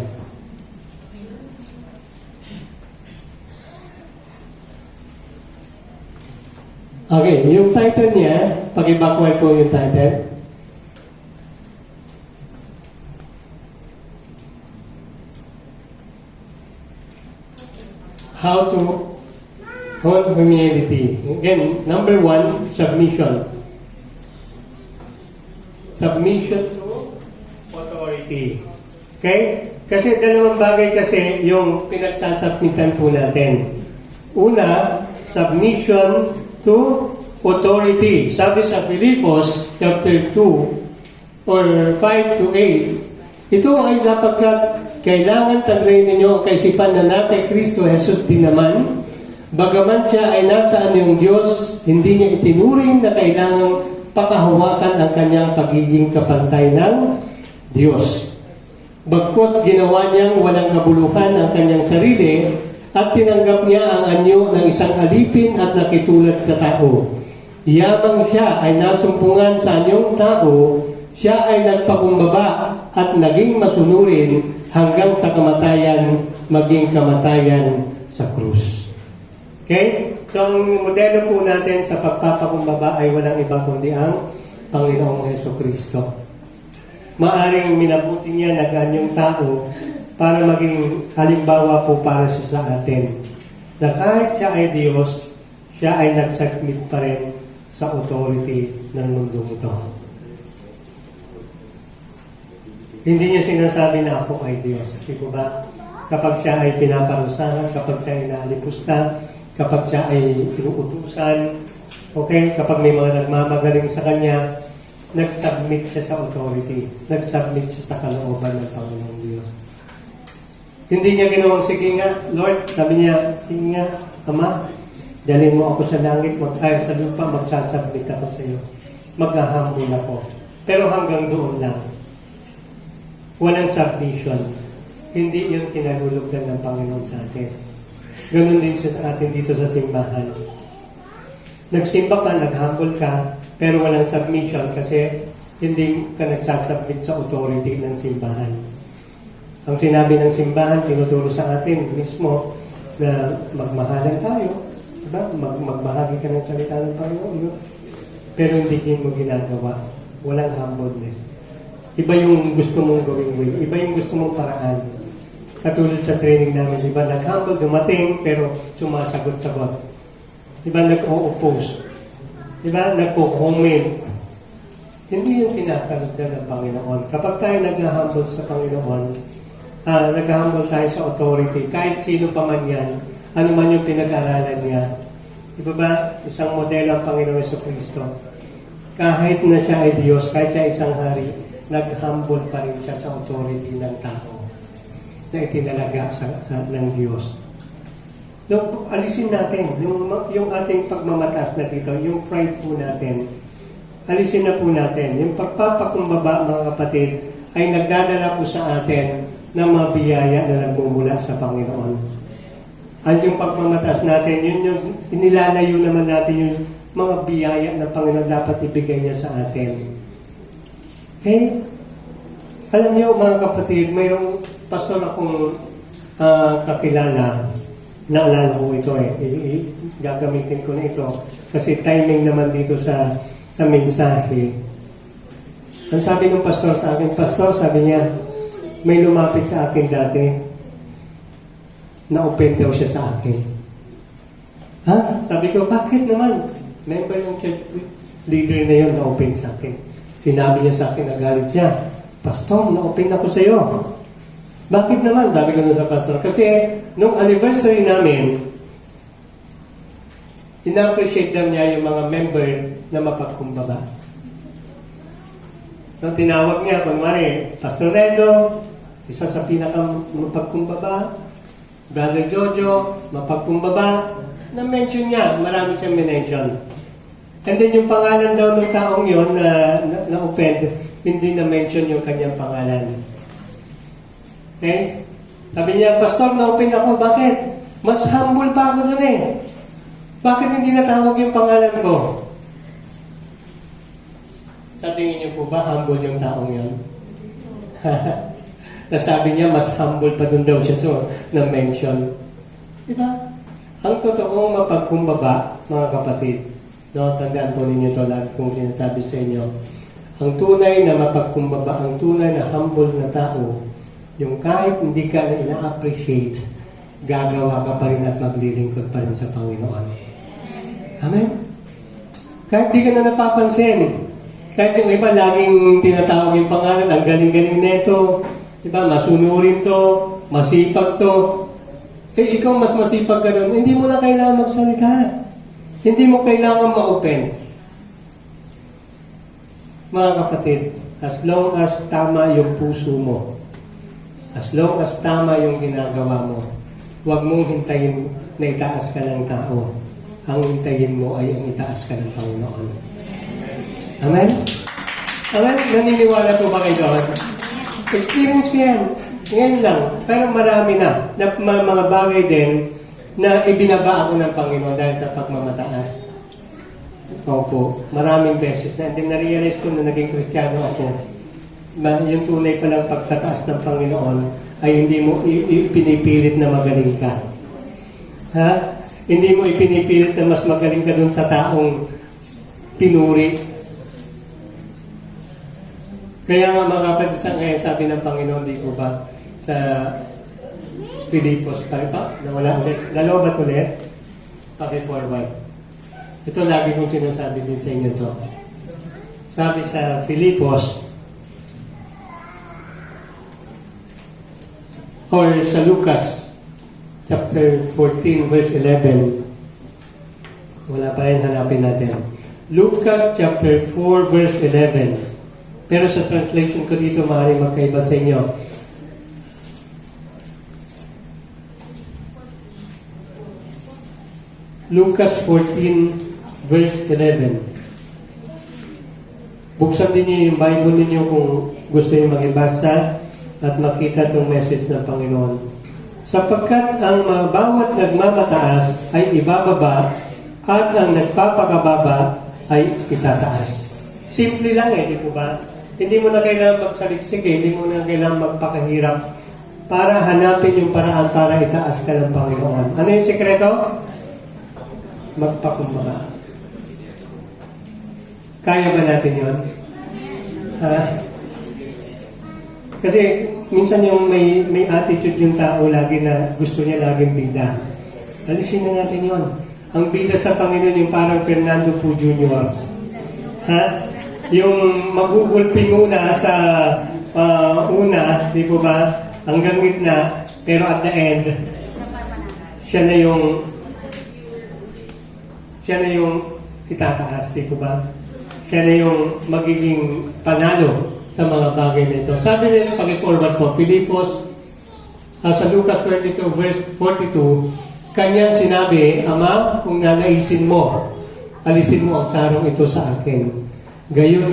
Okay, yung title niya, pag-ibackward po yung title. How to hold humility. Again, number 1, submission. Submission to authority. Okay? Kasi dalawang bagay kasi yung pinagsasubmitan po natin. Una, submission to authority. Sabi sa Filipos chapter 2 or 5 to 8, ito ay sapagkat kailangan taglayin ninyo ang kaisipan na natay Kristo Jesus din naman, bagaman siya ay nasa anyong Diyos, hindi niya itinuring na kailangang pakahawakan ang kanyang pagiging kapantay ng Diyos. Bagkus ginawa niyang walang kabuluhan ang kanyang sarili at tinanggap niya ang anyo ng isang alipin at nakitulad sa tao. Yamang siya ay nasumpungan sa anyong tao, siya ay nagpakumbaba at naging masunurin hanggang sa kamatayan, maging kamatayan sa krus. Okay? So, ang modelo po natin sa pagpapakumbaba ay walang iba kundi ang Panginoong Jesucristo. Maaring minabuti niya naganyong tao para maging halimbawa po para siya sa atin. Na kahit siya ay Diyos, siya ay nagsubmit pa rin sa authority ng mundong ito. Hindi niya sinasabi na ako ay Diyos. Di ba ba? Kapag siya ay pinaparusahan, kapag siya ay naalipusta, kapag siya ay inuutusan, okay, kapag may mga nagmamagaling sa kanya, nag-submit siya sa authority, nag-submit siya sa kalooban ng Panginoong Diyos. Hindi niya ginawang, sige nga, Lord, sabi niya, sige nga, Ama, dalhin mo ako sa langit, sa lupa, magsasubmit ako sa iyo. Mag-humble ako. Pero hanggang doon lang. Walang submission. Hindi yung kinalulugdan ng Panginoon sa atin. Ganon din sa atin dito sa simbahan. Nagsimba ka, nag-humble ka, pero walang submission kasi hindi ka nagsasubmit sa authority ng simbahan. Ang sinabi ng simbahan, tinuturo sa atin mismo na magmahalan tayo. Diba? Magbahagi ka ng salita ng Panginoon. Pero hindi mo ginagawa. Walang humbleness. Iba yung gusto mong gawing way. Iba yung gusto mong paraan. Katulad sa training namin, diba? Nag-humble, dumating, pero sumasagot-sagot. Diba? Nag-o-oppose. Diba? Nagko-comment. Hindi yung kinakalagdan ng Panginoon. Kapag tayo nag-humble sa Panginoon, nag-humble tayo sa authority, kahit sino pa man yan, ano man yung pinag-aralan niya. Diba ba? Isang modelo ang Panginoon Jesucristo. Kahit na siya ay Diyos, kahit siya ay isang hari, nag-humble pa rin siya sa authority ng tao na itinalaga ng Diyos. So, alisin natin yung ating pagmamataas na dito, yung pride po natin. Alisin na po natin. Yung pagpapakumbaba, mga kapatid, ay nagdadala po sa atin ng mga biyaya na nagmumula sa Panginoon. At yung pagmamataas natin, yun yung inilalayo naman natin yung mga biyaya na Panginoon dapat ibigay niya sa atin. Okay? Alam niyo, mga kapatid, mayroong pastor akong kakilala. Naalala ko ito gagamitin ko na ito. Kasi timing naman dito sa mensahe. Ang sabi ng pastor sa akin, pastor, sabi niya, may lumapit sa akin dati, na-open daw siya sa akin. Ha? Sabi ko, bakit naman? Member yung church leader na yun na-open sa akin. Sinabi niya sa akin, nagalit siya. Pastor, na-open ako sa iyo. Bakit naman? Sabi ko nun sa pastor. Kasi nung anniversary namin, ina-appreciate daw niya yung mga member na mapagkumbaba. Nung tinawag niya, kunwari, Pastor Redo, isa sa pinaka-mapagkumbaba, Brother Jojo, mapagkumbaba, na-mention niya, marami siyang mention. And then yung pangalan daw ng taong yon na-offend, hindi na-mention yung kanyang pangalan. Okay? Sabi niya, Pastor, na-open ako. Bakit? Mas humble pa ako dun eh. Bakit hindi natawag yung pangalan ko? Sa tingin niyo po ba, humble yung taong yon? Nasabi niya, mas humble pa dun daw siya so, na-mention. Diba? Ang totoong mapagkumbaba, mga kapatid, no, tandaan po ninyo ito lagi kong sinasabi sa inyo, ang tunay na mapagkumbaba, ang tunay na humble na tao, yung kahit hindi ka na ina-appreciate, gagawa ka pa rin at maglilingkod pa rin sa Panginoon. Amen? Kahit di ka na napapansin, kahit yung iba laging tinatawag yung pangalan, ang galing-galing neto, diba, masunurin to, masipag to, eh ikaw mas masipag ka doon, hindi mo na kailangan magsalita. Hindi mo kailangan ma-open. Mga kapatid, as long as tama yung puso mo, as long as tama yung ginagawa mo, huwag mong hintayin na itaas ka ng tao. Ang hintayin mo ay ang itaas ka ng Panginoon. Amen? Amen? Naniniwala po ba kayo doon? Experience ko yan. Ngayon lang. Pero marami na mga bagay din na ibinaba ako ng Panginoon dahil sa pagmamataas. Opo, maraming beses na. And then na-realize ko na naging Kristiyano ako. Yung tunay palang pagtataas ng Panginoon ay hindi mo ipinipilit na magaling ka. Ha? Hindi mo ipinipilit na mas magaling ka dun sa taong pinuri. Kaya nga mga kapatid sa ngayon, sabi ng Panginoon, di ko ba, sa Filipos, nawala ulit. Lalobat ulit. Paki-forward. Ito lagi kong sinasabi din sa inyo to. Sabi sa Filipos, or sa Lucas, chapter 14, verse 11. Wala pa rin, hanapin natin. Lucas, chapter 4, verse 11. Pero sa translation ko dito, maaaring magkaiba sa inyo. Lucas 14, verse 11. Buksan din niyo yung Bible ninyo kung gusto niyo makibasa at makita itong message ng Panginoon. Sapagkat ang bawat nagmamataas ay ibababa at ang nagpapakababa ay itataas. Simple lang di po ba? Hindi mo na kailangan magsaliksik hindi mo na kailangan magpakahirap para hanapin yung paraan para itaas ka ng Panginoon. Ano yung sekreto? Magpakumbaba. Kaya ba natin yun? Ha? Kasi minsan yung may attitude yung tao lagi na gusto niya laging bida. Alisin na natin yun. Ang bida sa Panginoon yung parang Fernando Pu Jr. Ha? Yung magugulping una sa una, di po ba? Hanggang gitna, pero at the end, siya na yung itataas, di po ba? Siya na yung magiging panalo sa mga bagay na ito. Sabi nito, pag-forward po, Filipos, sa Lucas 22, verse 42, kanyang sinabi, Ama, kung nanaisin mo, alisin mo ang sarong ito sa akin. Gayon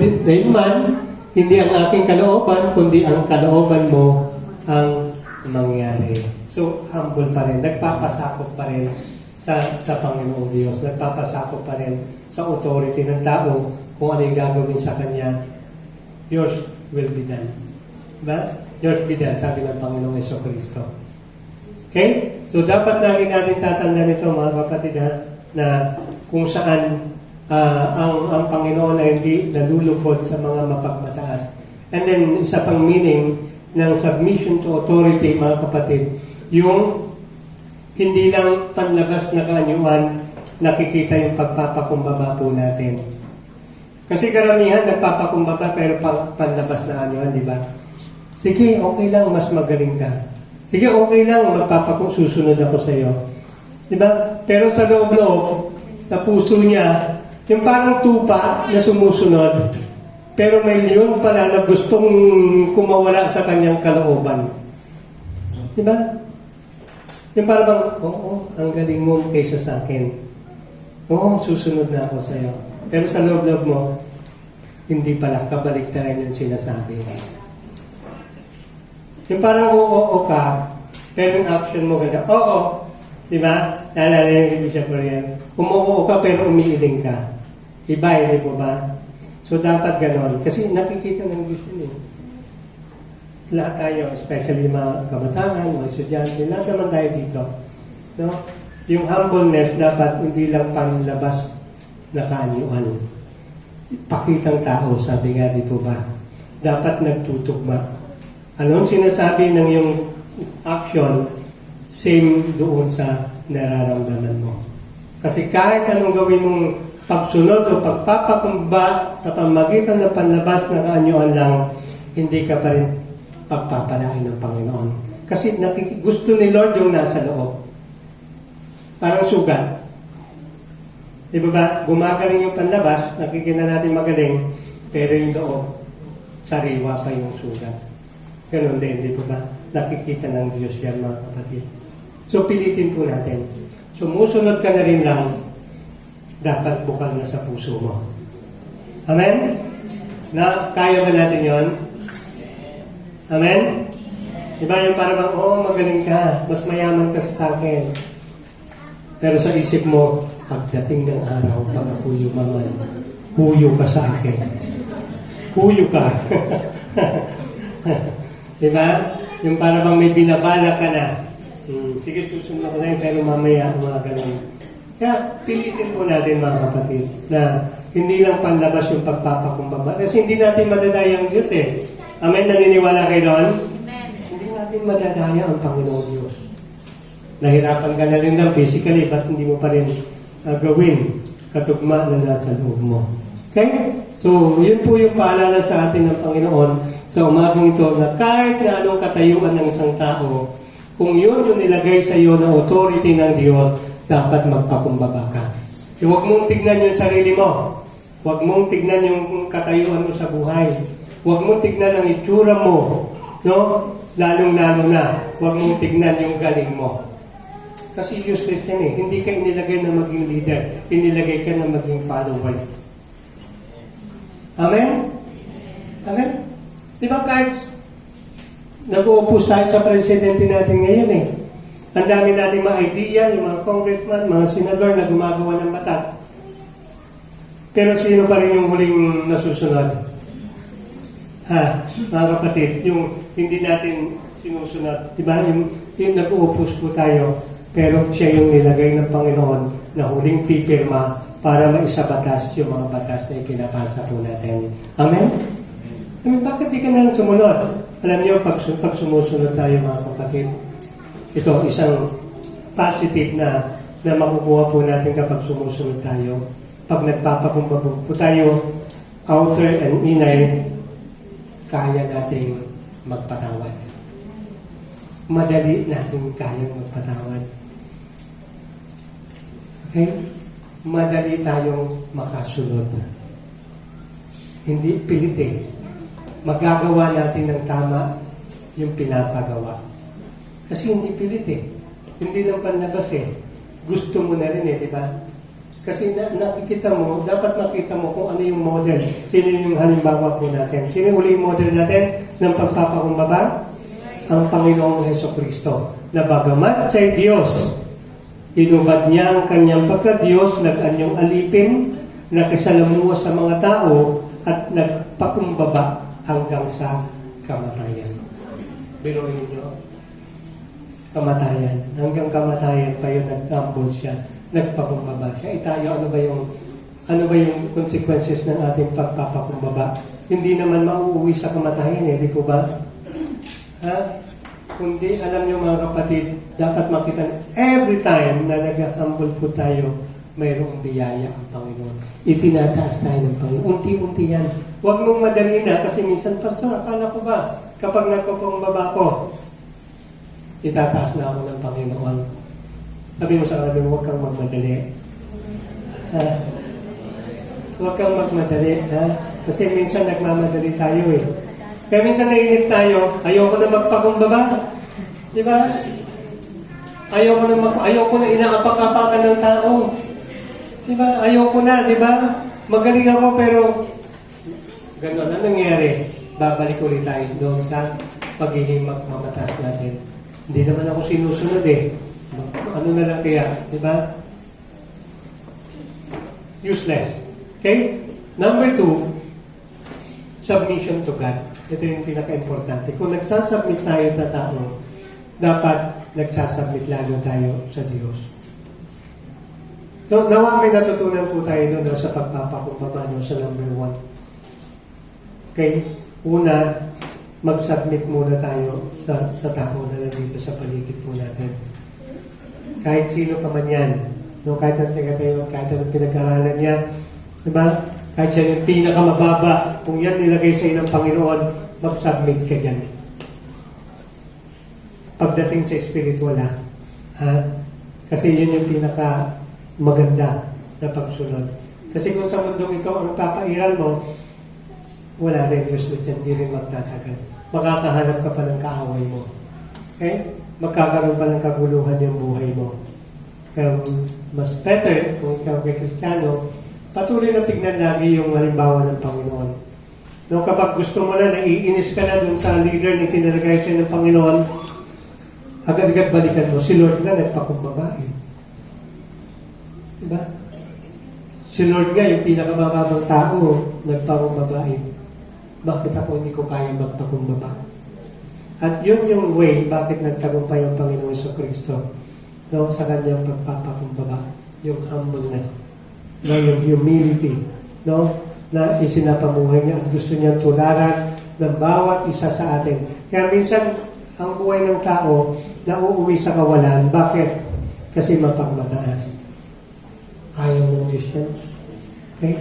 man, hindi ang aking kalooban, kundi ang kalooban mo ang mangyari. So, humble pa rin. Nagpapasakop pa rin sa Panginoong Diyos. Nagpapasakop pa rin sa authority ng tao kung ano yung gagawin sa Kanya. Yours will be done. Diba? Yours be done, sabi ng Panginoong Jesucristo. Okay? So, dapat lagi natin tatandaan ito, mga kapatid, na kung saan ang Panginoon ay hindi nalulukod sa mga mapagmataas. And then, isa pang meaning, ng submission to authority, mga kapatid, yung hindi lang panlabas na kaanyuan, nakikita yung pagpapakumbaba po natin. Kasi karamihan nagpapakumbaba pero panlabas na anyuan, di ba? Sige, okay lang, mas magaling ka. Sige, okay lang, susunod ako sa iyo. Di ba? Pero sa loob-loob, sa puso niya, yung parang tupa na sumusunod, pero may leon pala na gustong kumawala sa kanyang kalooban. Di ba? Yung parang, oo, ang galing mo kaysa sa akin. Oo, susunod na ako sa iyo. Pero sa loob-loob mo, hindi pala, kabaliktaran yung sinasabi. Yung parang oo ka, pero yung action mo ganda, oo. Di ba? Naalala yung Bishop Oriel. Umuoo ka pero umiiling ka. Iba, hindi po ba? So dapat ganon. Kasi nakikita ng Diyos yun eh. Lahat tayo, especially mga kabataan, mga estudyante, lahat naman tayo dito. No? Yung humbleness dapat hindi lang panlabas na kaanyuan. Pakitang tao, sabi nga di po ba? Dapat nagtutugma. Anong sinasabi ng yung action, same doon sa nararamdaman mo. Kasi kahit anong gawin mong pagsunod o pagpapakumba sa pamagitan ng panlabas ng kaanyuan lang, hindi ka pa rin pagpapalain ng Panginoon. Kasi gusto ni Lord yung nasa loob. Parang sugat. Di ba ba? Gumagaling yung panlabas, nakikita natin magaling, pero yung loob, sariwa pa yung sugat. Ganon din, di ba ba? Nakikita ng Diyos yan, mga kapatid. So, pilitin po natin. Sumusunod ka na rin lang, dapat bukal na sa puso mo. Amen? Na, kaya ba natin yon? Amen? Diba yung parang, magaling ka, mas mayaman ka sa akin. Pero sa isip mo, pagdating ng araw, pag ako yumaman, huyo ka sa akin. Huyo ka. Diba? Yung parang may binabala ka na. Sige, susunod ko na yun, pero mamaya mga ganun. Kaya, pilitin po natin mga kapatid, na hindi lang panlabas yung pagpapakumbaba. Kasi hindi natin madadaya ang Diyos eh. Amen? Naniniwala kayo doon? Amen. Hindi natin madadaya ang Panginoong Diyos. Nahirapan ka na rin lang physically, ba't hindi mo pa rin gawin katugma na nasa loob mo? Okay? So, yun po yung paalala sa atin ng Panginoon sa umagang ito na kahit na anong katayuan ng isang tao, kung yun yung nilagay sa iyo na authority ng Diyos, dapat magpakumbaba ka. Huwag mong tignan yung sarili mo. Huwag mong tignan yung katayuan mo sa buhay. Huwag mong tignan ang itsura mo. No? Lalong-lalo na. Huwag mong tignan yung galing mo. Kasi useless yan eh. Hindi ka inilagay na maging leader. Inilagay ka na maging follower. Amen? Amen? Di ba kahit nag-uupos tayo sa presidente natin ngayon eh. Ang dami natin mga idea, yung mga congressman, mga senador na gumagawa ng batas. Pero sino pa rin yung huling nasusunod? Mga kapatid, yung hindi natin sinusunod. Diba? Yung nag-uupos po tayo, pero siya yung nilagay ng Panginoon na huling pipirma para maisabatas yung mga batas na ipinapasa po natin. Amen? Bakit di ka na lang sumunod? Alam niyo, pag sumusunod tayo mga kapatid, ito, isang positive na makukuha po natin kapag sumusunod tayo. Pag nagpapakumbaba po tayo, outer and inner, kaya nating magpatawad. Madali natin kayang magpatawad. Okay? Madali tayong makasunod. Hindi pilit eh. Magagawa natin ng tama yung pinapagawa. Kasi hindi pilit eh. Hindi lang panlabas eh. Gusto mo na rin eh, di ba? Kasi nakikita mo, dapat makita mo kung ano yung model. Sino yung halimbawa po natin? Sino yung huling model natin ng pagpapakumbaba? Ang Panginoong Hesukristo. Na bagamat siya'y Diyos, inubad niya ang kanyang pagka-Diyos, nag-anyong alipin, nakisalamuha sa mga tao, at nagpakumbaba hanggang sa kamatayan. Biruin niyo. Kamatayan. Hanggang kamatayan pa yun, nag-humble siya. Nagpakumbaba siya. Itayo, ano ba yung consequences ng ating pagpapakumbaba? Hindi naman mauuwi sa kamatayan, eh, di po ba? Ha? Kundi alam niyo mga kapatid, dapat makita every time na nag-humble po tayo, mayroong biyaya ang Panginoon. Itinataas tayo ng Panginoon. Unti-unti yan. Huwag mong madali na kasi minsan, Pastor, akala ko ba kapag nagkukumbaba ko, itataas na ako ng Panginoon. Sabi mo sa kanya, huwag kang magmadali. Ha? Huwag kang magmadali. Ha? Kasi minsan nagmamadali tayo eh. Kaya minsan nainip tayo, ayoko na magpakumbaba. Di ba? Ayoko na inaapak-apakan ng tao. Di ba? Ayoko na, di ba? Magaling ako pero gano'n na nangyari. Babalik ulit tayo doon sa pagiging magmamataas natin. Hindi naman ako sinusunod eh. Ano na lang kaya, di ba? Useless. Okay? Number 2, submission to God. Ito yung pinaka-importante. Kung nagsasubmit tayo sa tao, dapat nagsasubmit lalo tayo sa Diyos. So, nawa may natutunan po tayo doon sa pagpapakumbaba sa number 1. Okay? Una, mag-submit muna tayo sa tao na nandito sa paligid po natin. Kahit sino pa man yan. No, kahit anong pinag-aralan niya. Diba? Kahit siya yung pinakamababa, kung yan nilagay sa ng Panginoon, mag-submit ka dyan. Pagdating sa spiritual, ha? Kasi yun yung pinaka-maganda na pagsunod. Kasi kung sa mundong ito, ang papairal mo, wala rin Diyos dyan, hindi rin magtatagal. Makakahanap ka pa ng kaaway mo. Okay? Magkakaroon pa ng kaguluhan yung buhay mo. Kaya mas better, kung ikaw kay Kristiyano, patuloy na tignan lagi yung halimbawa ng Panginoon. No, kapag gusto mo na, naiinis ka na dun sa leader na tinalagay siya ng Panginoon, agad-agad balikan mo. Si Lord nga nagpakumbaba. Diba? Si Lord nga, yung pinakamababang tao, nagpakumbaba. Bakit ako hindi ko kaya magpakumbaba? At yun yung way bakit nagtagumpay ang Panginoon sa Kristo, no, sa kanyang pagpapakumbaba. Yung humbleness. No, yung humility, no, na isinapamuhay niya at gusto niyang tularan ng bawat isa sa atin. Kaya minsan, ang buhay ng tao nauuwi sa kawalan. Bakit? Kasi mapagmataas. Ayaw ng Diyos yan. Okay?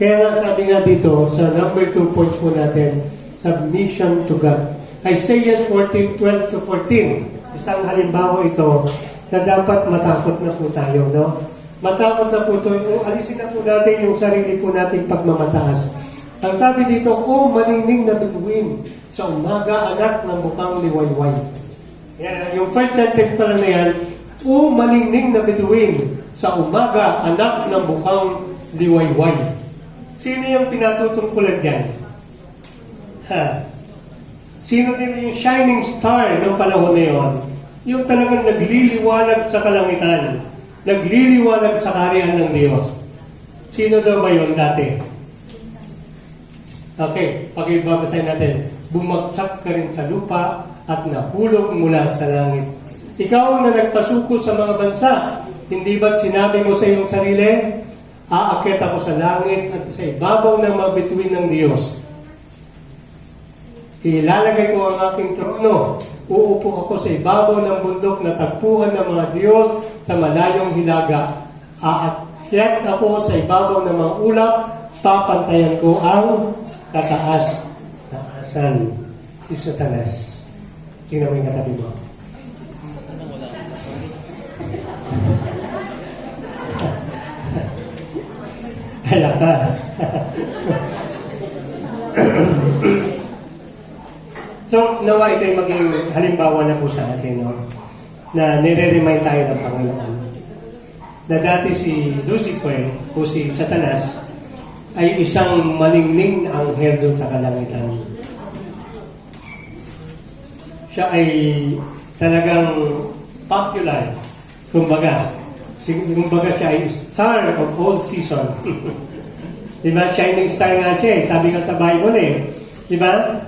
Kaya nga sabi nga dito, sa number 2 points po natin, submission to God. Isaiah 14:12-14. Isang halimbawa ito na dapat matakot na po tayo, no? Matakot na po ito. Alisin na po natin yung sarili po natin pagmamataas. Ang sabi dito, o maningning na bituin sa umaga, anak ng bukang liwayway. Yan, yung first sentence pala na yan, o maningning na bituin sa umaga, anak ng bukang liwayway. Sino yung pinatutungkulan dyan? Sino din yung shining star ng panahon na yun? Yung talagang nagliliwanag sa kalangitan. Nagliliwanag sa kaharian ng Diyos. Sino daw ba yun dati? Okay, pag-ibabasahin natin. Bumagsak ka rin sa lupa at nahulog mula sa langit. Ikaw na nagpasuko sa mga bansa, hindi ba't sinabi mo sa iyong sarili, aakyat ako sa langit at sa ibabaw ng mga bituin ng Diyos. Ilalagay ko ang aking trono. Uupo ako sa ibabaw ng bundok na tagpuan ng mga Diyos sa malayong hilaga. Aakyat ako sa ibabaw ng mga ulap, papantayan ko ang kataas-taasan. Si Satanas. Tingnan mo yung katabi mo. Hala ka. So, nawa ito'y maging halimbawa na po sa atin, no? Na nire-remind tayo ng Panginoon. Na dati si Lucifer o si Satanas ay isang maningning anghel doon sa kalangitan. Siya ay talagang popular. Kumbaga siya ay star of all season. Diba? Shining star nga siya eh. Sabi ka sa Bible eh. Diba?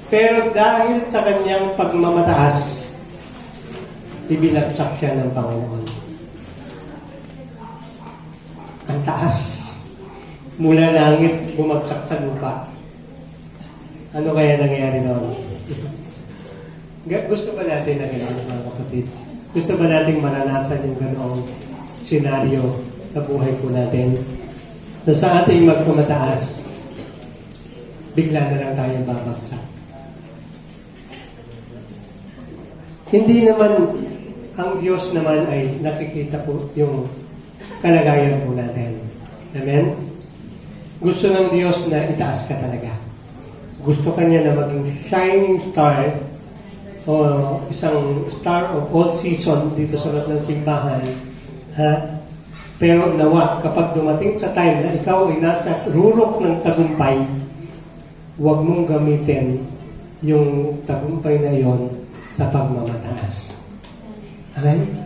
Pero dahil sa kanyang pagmamataas, ibinagsak siya ng Panginoon. Ang taas. Mula langit, bumagsak sa lupa. Ano kaya nangyayari noon? Gusto ba natin na gano'n, mga kapatid? Gusto ba natin maranasan yung gano'ng senaryo sa buhay po natin? Na sa ating magpumataas, bigla na lang tayo babagsak. Hindi naman, ang Diyos naman ay nakikita po yung kalagayan po natin. Amen? Gusto ng Diyos na itaas ka talaga. Gusto kanya na maging shining star o isang star of all season dito sa loob ng simbahan. Ha? Pero nawa, kapag dumating sa time na ikaw ay nasa rurok ng tagumpay, huwag mong gamitin yung tagumpay na yon sa pagmamataas. Amen?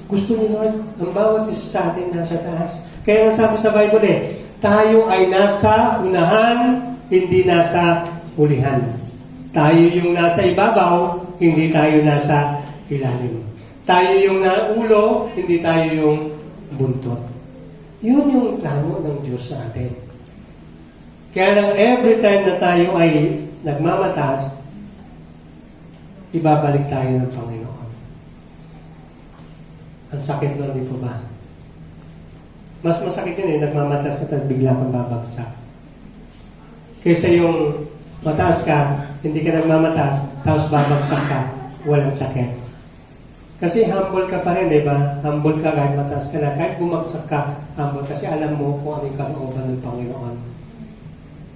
Gusto ni Lord, ang bawat isa sa atin nasa taas. Kaya ang sabi sa Bible tayo ay nasa unahan, hindi nasa hulihan. Tayo yung nasa ibabaw, hindi tayo nasa ilalim. Tayo yung naulo, hindi tayo yung buntot. Yun yung plano ng Diyos sa atin. Kaya lang every time na tayo ay nagmamataas, ibabalik tayo ng Panginoon. Ang sakit nun, di po ba? Mas masakit yun nagmamataas ka at bigla kang babagsak. Kaysa yung mataas ka, hindi ka nagmamataas, tapos babagsak ka, walang sakit. Kasi humble ka pa rin, di ba? Humble ka kahit mataas ka na. Kahit bumagsak ka, humble kasi alam mo kung ano yung kalooban ng Panginoon.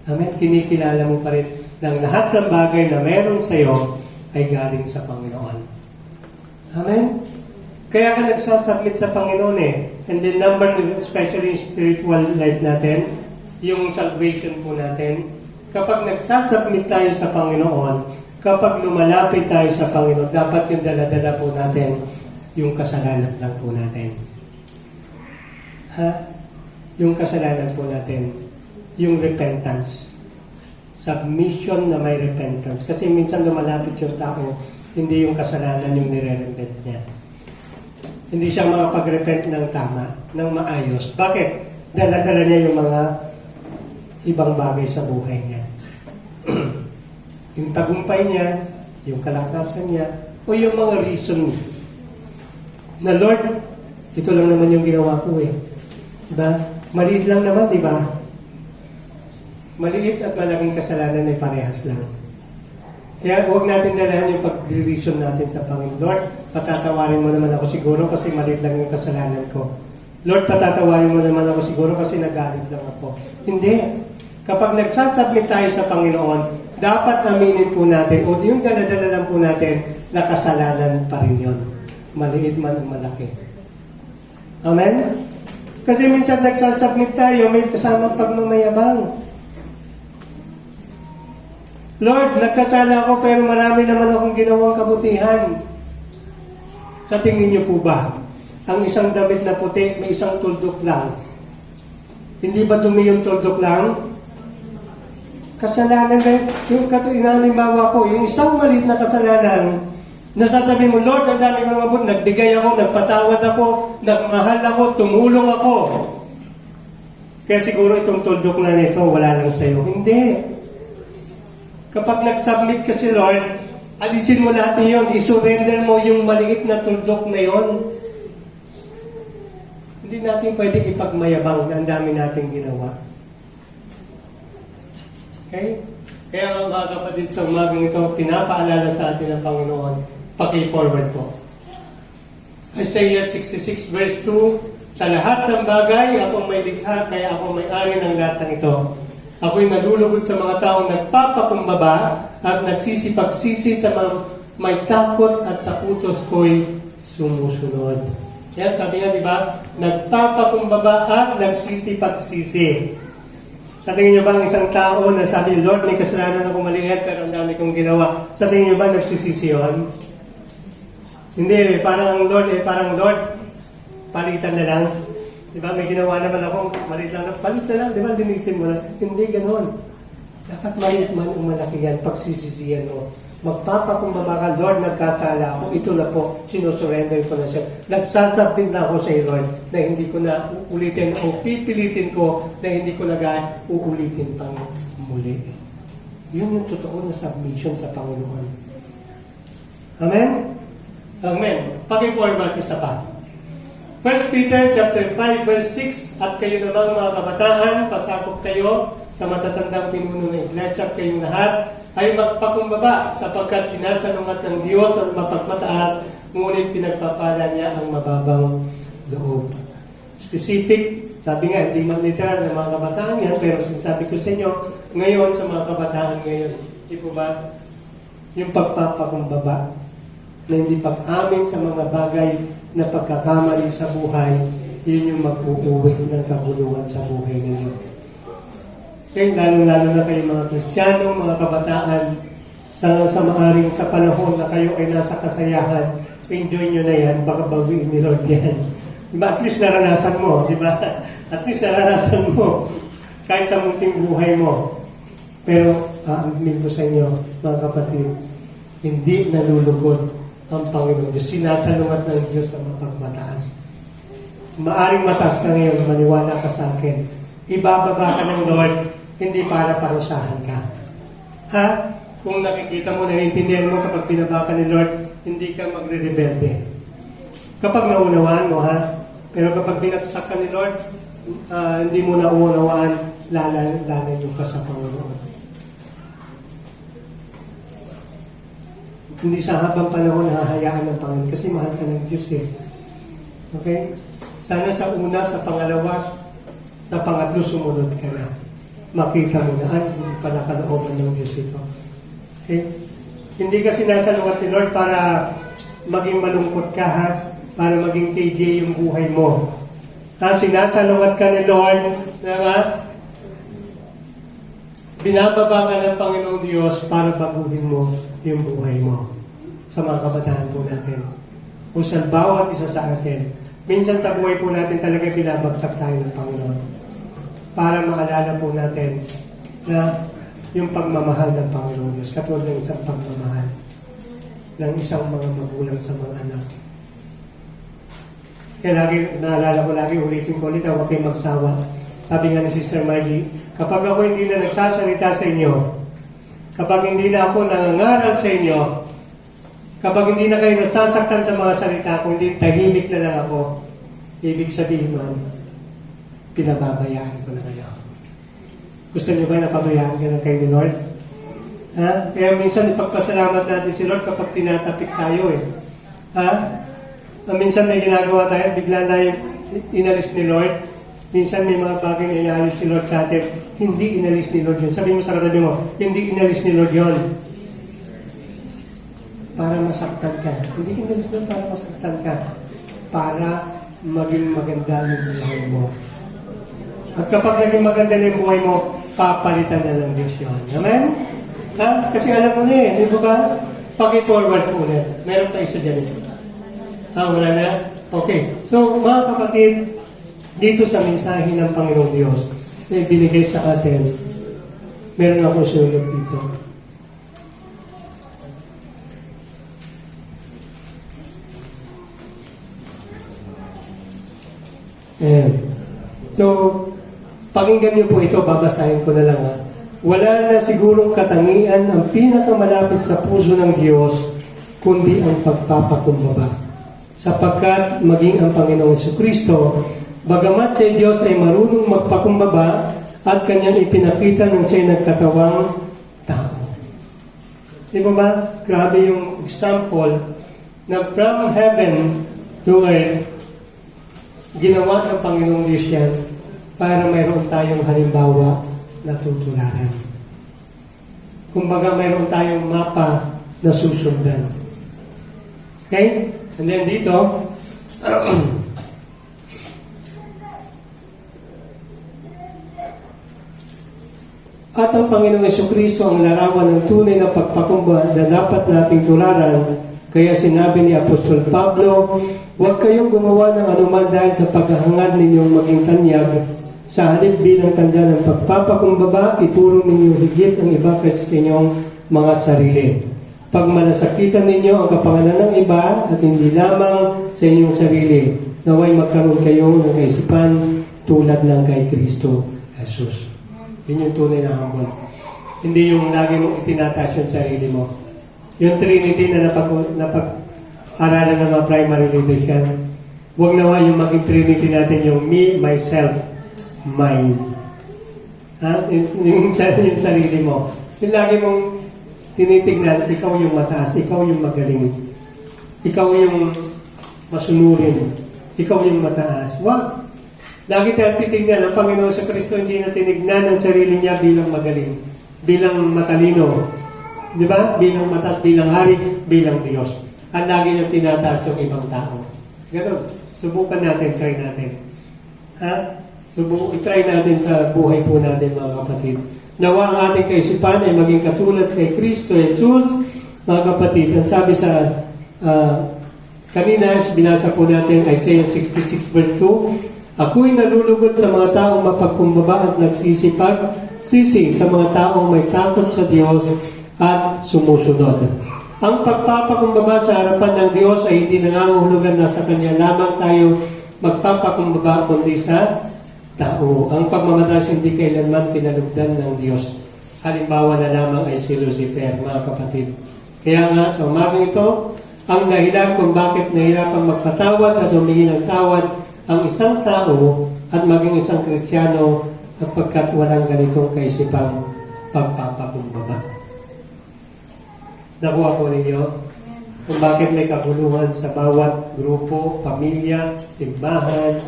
Amen? Kinikilala mo pa rin ng lahat ng bagay na meron sa'yo ay galing sa Panginoon. Amen? Kaya ka nagsasubmit sa Panginoon And then number, especially in spiritual life natin, yung salvation po natin, kapag nagsasubmit tayo sa Panginoon, kapag lumalapit tayo sa Panginoon, dapat yung dala-dala po natin, yung kasalanan lang po natin. Ha? Yung kasalanan po natin, yung repentance. Submission na may repentance. Kasi minsan lumalapit yung tao, hindi yung kasalanan yung nire-repent niya. Hindi siya makapag-repent ng tama, ng maayos. Bakit? Dala-dala niya yung mga ibang bagay sa buhay niya. Yung tagumpay niya, yung kalakasan niya, o yung mga reason na Lord, ito lang naman yung ginawa ko Diba? Maliit lang naman, diba? Maliit at malaking kasalanan ay parehas lang. Kaya huwag natin dalahan yung pag-reason natin sa Panginoon. Lord, patatawarin mo naman ako siguro kasi maliit lang yung kasalanan ko. Lord, patatawarin mo naman ako siguro kasi nagalit lang ako. Hindi. Kapag nagsasubmit tayo sa Panginoon, dapat aminin po natin o yung dala-dala lang po natin na kasalanan pa rin yun. Maliit man o malaki. Amen? Kasi minsan nagsasubmit tayo, may kasamang pagmamayabang. Lord, nagkasala ako pero marami naman akong ginawang kabutihan. Sa tingin niyo po ba, ang isang damit na puti, may isang tuldok lang. Hindi ba dumi yung tuldok lang? Kasalanan rin, yung halimbawa ko, yung isang maliit na kasalanan, nasasabi mo, Lord, ang dami kong mabut, nagbigay ako, nagpatawad ako, nagmahal ako, tumulong ako. Kaya siguro itong tuldok na nito, wala lang sa'yo. Hindi. Kapag nag-submit ka si Lord, alisin mo natin yun, isurrender mo yung maliit na tuldok na yun. Hindi natin pwede ipagmayabang na ang dami nating ginawa. Okay? Kaya mga kapatid, sa umagang ito, pinapaalala sa atin ng Panginoon, paki-forward po. Isaiah 66 verse 2, sa lahat ng bagay, ako may likha, kaya ako may-ari ng lahat ng ito. Ako'y nalulugod sa mga taong nagpapakumbaba at nagsisipag-sisi sa mga may takot at sa utos ko'y sumusunod. Yan, sabi nga, di ba? Nagpapakumbaba at nagsisipag-sisi. Sa tingin niyo ba ang isang tao na sabi, Lord, may kasalanan ako maliit pero ang dami kong ginawa. Sa tingin niyo ba nagsisisi yun? Hindi, parang Lord, palitan na lang. Diba, may ginawa naman ako, maliit lang, palit na lang, diba, linisin mo na. Hindi ganon. Dapat maliit man o malaki yan, pagsisisiyan mo. Magpapakumbaba ka, Lord, nagkatala ako, ito na po, sinusurrender ko na siya. Nagsasabing na ako sa iyo, Lord, na hindi ko na uulitin o pipilitin ko na hindi ko na uulitin pang muli. Yun yung totoo na submission sa Panginoon. Amen? Amen. Paki-forward isa pa. 1 Peter chapter 5 verse 6, at kayo namang mga kabataan, pasakop kayo sa matatandang pinuno ng iglesia, at kayong lahat ay magpakumbaba sapagkat sinasalungat ng Diyos at mapagmataas, ngunit pinagpapala niya ang mababang loob. Specific, sabi nga, hindi man literal ng mga kabataan yan, pero sinasabi ko sa inyo, ngayon sa mga kabataan ngayon, di po ba, yung pagpapakumbaba, na hindi pag-amin sa mga bagay na pagkakamali sa buhay, yun yung mag-uuwi ng kabuluhan sa buhay ninyo. Okay, lalo-lalo na kayo mga Kristiyano, mga kabataan, sa maaring sa panahon na kayo ay nasa kasayahan, enjoy nyo na yan, baka bawiin ni Lord yan. Diba? At least naranasan mo, diba? At least naranasan mo, kahit sa munting buhay mo. Pero, aaminin ko sa inyo, mga kapatid, hindi nalulugod ang Panginoon Diyos. Sinasalungat ng Diyos na mapagmataas. Maaring mataas ka ngayon, maniwala ka sa akin. Ibababa ka ng Lord, hindi para parusahan ka. Ha? Kung nakikita mo, naiintindihan mo kapag binaba ka ni Lord, hindi ka magre-rebelde. Kapag naunawaan mo, ha? Pero kapag binagsak ka ni Lord, hindi mo naunawaan, lalayo ka sa Panginoon. Hindi sa habang panahon hahayaan ng Panginoon kasi mahal ka ng Diyos eh. Okay? Sana sa una, sa pangalawa, sa pangatlo, sumunod ka na. Makita mo na, hindi pala kalooban ng Diyos ito. Okay? Hindi ka sinasalungat ni Lord para maging malungkot ka, ha? Para maging KJ yung buhay mo. Ha? Sinasalungat ka ni Lord, na binababa ka ng Panginoong Diyos para baguhin mo yung buhay mo. Sa mga kabataan po natin. O sa bawat isa sa atin. Minsan sa buhay po natin talaga binabagsak tayo ng Panginoon. Para maalala po natin na yung pagmamahal ng Panginoon Diyos. Katulad ng isang pagmamahal ng isang mga magulang sa mga anak. Kaya lagi, naalala ko lagi, ulitin ko ulit, huwag kayong magsawa. Sabi nga ni Sister Margie, kapag ako hindi na nagsasalita sa inyo, kapag hindi na ako nangangaral sa inyo, kapag hindi na kayo nagsasaktan sa mga salita ko, hindi tahimik na lang ako, ibig sabihin man, pinababayaan ko na kayo. Gusto niyo ba napabayaan ka na kayo ni Lord? Ha? Kaya minsan ipagpasalamat natin si Lord kapag tinatapik tayo eh. Ha? Minsan may ginagawa tayo, bigla na yung inalis ni Lord. Minsan may mga bagay na inalis ni Lord sa atin. Hindi inalis ni Lord yun. Sabi mo sa katabi mo, hindi inalis ni Lord yun. Para masaktan ka. Hindi inalis Lord para masaktan ka. Para maging maganda yung buhay mo. At kapag naging maganda na yung buhay mo, papalitan na ng Diyos yun. Amen? Ha? Kasi alam mo na eh, di ba ba? Paki-forward po ulit. Meron tayo isa dyan. Wala na? Okay. So, mga kapatid, dito sa mensahe ng Panginoong Diyos na ibinigay sa atin, meron akong sulat dito. Ayan. So, pakinggan niyo po ito, babasahin ko na lang ha. Wala na sigurong katangian ang pinakamalapit sa puso ng Diyos, kundi ang pagpapakumbaba. Sapagkat maging ang Panginoong Jesucristo, bagamat siya Diyos ay marunong magpakumbaba at kanyang ipinakita nung siya'y nagkatawang tao. Di ba ba? Grabe yung example na from heaven to earth, ginawa ng Panginoong Diyos yan para mayroon tayong halimbawa na tutularan. Kumbaga mayroon tayong mapa na susundan. Okay? And then dito, at ang Panginoong Jesucristo ang larawan ng tunay na pagpakumbaba na dapat nating tularan. Kaya sinabi ni Apostol Pablo, huwag kayong gumawa ng anuman dahil sa paghahangad ninyong maging tanyag. Sa halip bilang tanda ng pagpapakumbaba, ituro ninyo higit ang iba kaysa sa inyong mga sarili. Pag malasakitan ninyo ang kapangalan ng iba at hindi lamang sa inyong sarili, naway magkaroon kayo ng kaisipan tulad ng kay Kristo Jesus. Yun yung tunay na humble. Hindi yung lagi mong itinataas yung sarili mo. Yung Trinity na napag-aralan ng mga primary leaders yan, huwag nawa yung maging Trinity natin yung me, myself, mine. Ha? Yung sarili mo. Yung lagi mong tinitignan, ikaw yung mataas, ikaw yung magaling, ikaw yung masunurin, ikaw yung mataas. Wag! Lagi tayo titignan, ang Panginoon sa Kristo hindi na tinignan ang sarili niya bilang magaling, bilang matalino, di ba? Bilang mataas, bilang hari, bilang Diyos. Ang lagi niyang tinataas yung ibang tao. Ganun. Subukan natin, try natin. Ha? I-try natin sa buhay po natin, mga kapatid. Nawa ang ating kaisipan ay maging katulad kay Kristo Jesus, mga kapatid. Ang sabi sa kanina, binasa po natin Isaiah 66 verse 2, ako'y nalulugod sa mga taong mapagkumbaba at nagsisipag-sisi sa mga taong may takot sa Diyos at sumusunod. Ang pagpapakumbaba sa harapan ng Diyos ay hindi nangangahulugan na sa Kanya lamang tayo magpapakumbaba kundi sa tao. Ang pagmamataas hindi kailanman pinalugdan ng Diyos. Halimbawa na lamang ay si Lucifer, mga kapatid. Kaya nga, sa umagang ito, ang dahilan kung bakit nahirapan magpatawad at humingi ng tawad ang isang tao at maging isang Kristiyano kapagkat walang ganitong kaisipang pagpapakumbaba. Nakuha po ninyo kung bakit may kabuluhan sa bawat grupo, pamilya, simbahan,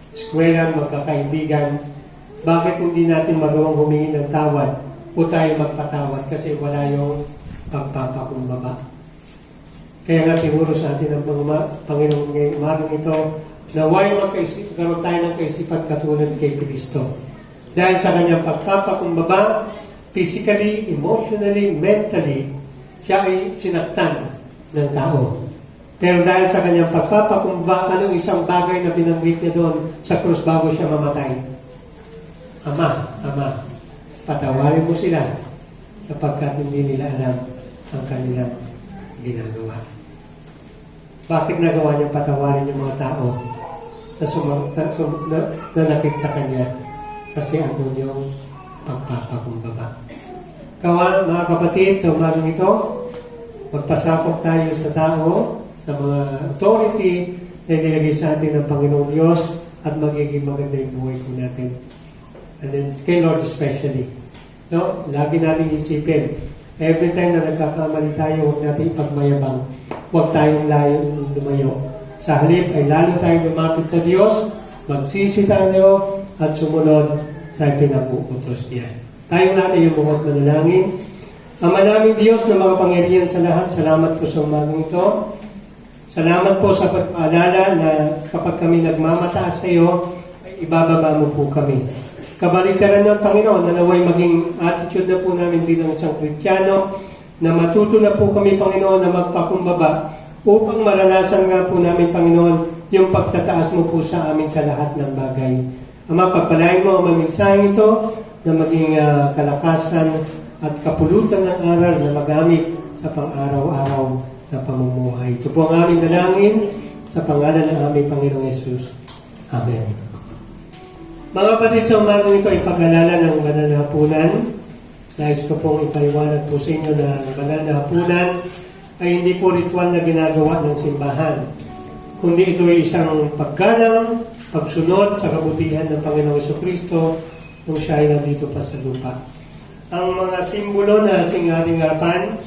eskwela, magkakaibigan. Bakit hindi natin magawang humingi ng tawad o tayo magpatawad kasi wala yung pagpapakumbaba. Kaya nga tinuro sa atin ang Panginoon ngayong umagang ito na why magkaroon tayo ng kaisipan katulad kay Kristo. Dahil sa kanyang pagpapakumbaba, physically, emotionally, mentally, siya ay sinaktan ng tao. Pero dahil sa kanyang pagpapakumbaba, anong isang bagay na binanggit niya doon sa krus bago siya mamatay? Ama, patawarin mo sila sapagkat hindi nila alam ang kanilang ginagawa. Bakit nagawa niyang patawarin yung mga tao na nanakit sa kanya? Kasi andun yung pagpapakumbaba. Kawan, mga kapatid, sa umagang ito, magpasakop tayo sa tao, sa mga authority na nilagay sa atin ng Panginoong Diyos at magiging maganda yung buhay ko natin. And then, kay Lord especially. No? Lagi natin isipin, every time na nagkakamali tayo, huwag natin ipagmayabang. Huwag tayong lumayo. Sa halip ay lalo tayong lumapit sa Diyos, magsisi tayo at sumunod sa pinag-uutos niya. Tayong natin yung bukod manalangin. Ama naming Diyos na makapangyarihan sa lahat, salamat po sa umagang ito. Salamat po sa pagpaalala na kapag kami nagmamataas sa iyo, ay ibababa mo po kami. Kabaliktaran ng Panginoon na naway maging attitude na po namin bilang isang Kristiyano, na matuto na po kami, Panginoon, na magpakumbaba upang maranasan nga po namin, Panginoon, yung pagtataas mo po sa amin sa lahat ng bagay. Ama, pagpalain mo ang maminsaheng ito na maging kalakasan at kapulutan ng aral na magamit sa pang-araw-araw na pamumuhay. Ito po ang aming dalangin sa pangalan ng aming Panginoong Yesus. Amen. Mga kapatid, sa umagang ito ay pag-alala ng banal na hapunan. Nais ko pong ipaliwanag po sa inyo na ang banal na hapunan ay hindi po ritual na ginagawa ng simbahan, kundi ito ay isang paggalang, pagsunod sa kabutihan ng Panginoong Jesucristo nung siya ay nandito pa sa lupa. Ang mga simbolo na ating harapan,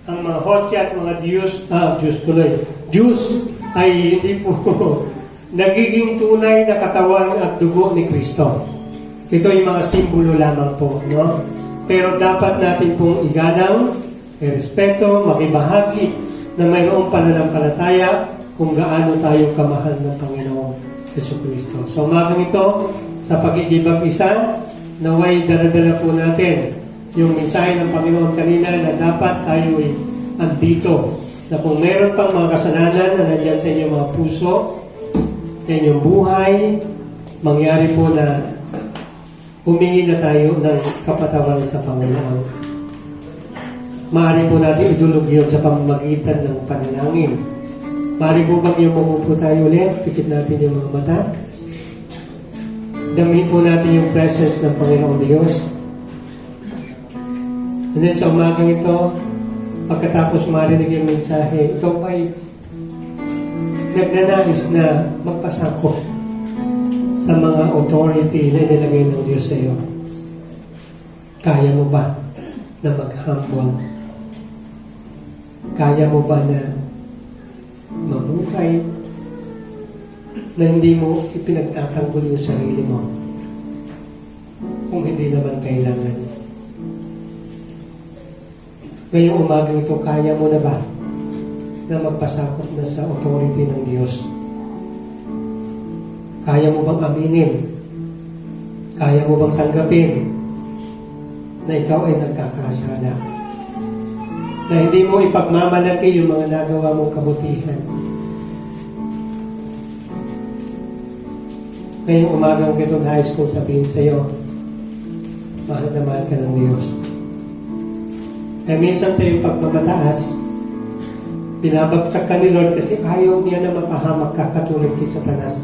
ang mga hotya at mga Diyos ay hindi po nagiging tunay na katawan at dugo ni Kristo. Ito ay mga simbolo lamang po, no? Pero dapat natin pong igalang, respeto, makibahagi na mayroong pananampalataya kung gaano tayo kamahal ng Panginoong Jesucristo. So umagang ito, sa pagkikibag-isa, naway daladala po natin yung mensahe ng Panginoon kanina na dapat tayo ay andito. Na kung meron pang mga kasalanan na nandiyan sa inyong mga puso, sa inyong buhay, mangyari po na humingi na tayo ng kapatawaran sa Panginoon. Maaari po natin idulog yun sa pamamagitan ng panalangin. Maaari po bang yung mamupo tayo ulit? Pikit natin yung mga mata. Damhin po natin yung presence ng Panginoong Diyos. And then sa umagang ito, pagkatapos marinig yung mensahe, ikaw ay nagnanais na magpasakop sa mga authority na inilagay ng Diyos sa iyo. Kaya mo ba na mag-humble? Kaya mo ba na mabuhay na hindi mo ipinagtatanggol yung sarili mo kung hindi naman kailangan? Ngayong umagang ito, kaya mo na ba na magpasakop na sa authority ng Diyos? Kaya mo bang aminin? Kaya mo bang tanggapin na ikaw ay nagkakasala? Na hindi mo ipagmamalaki yung mga nagawa mong kabutihan? Ngayong umagang ito, nais kong sabihin sa iyo, mahal na mahal ka ng Diyos. Kaya minsan sa iyong pagmamataas, binabagsak ka ni Lord kasi ayaw niya na mapahamak ka katulad kay Satanas.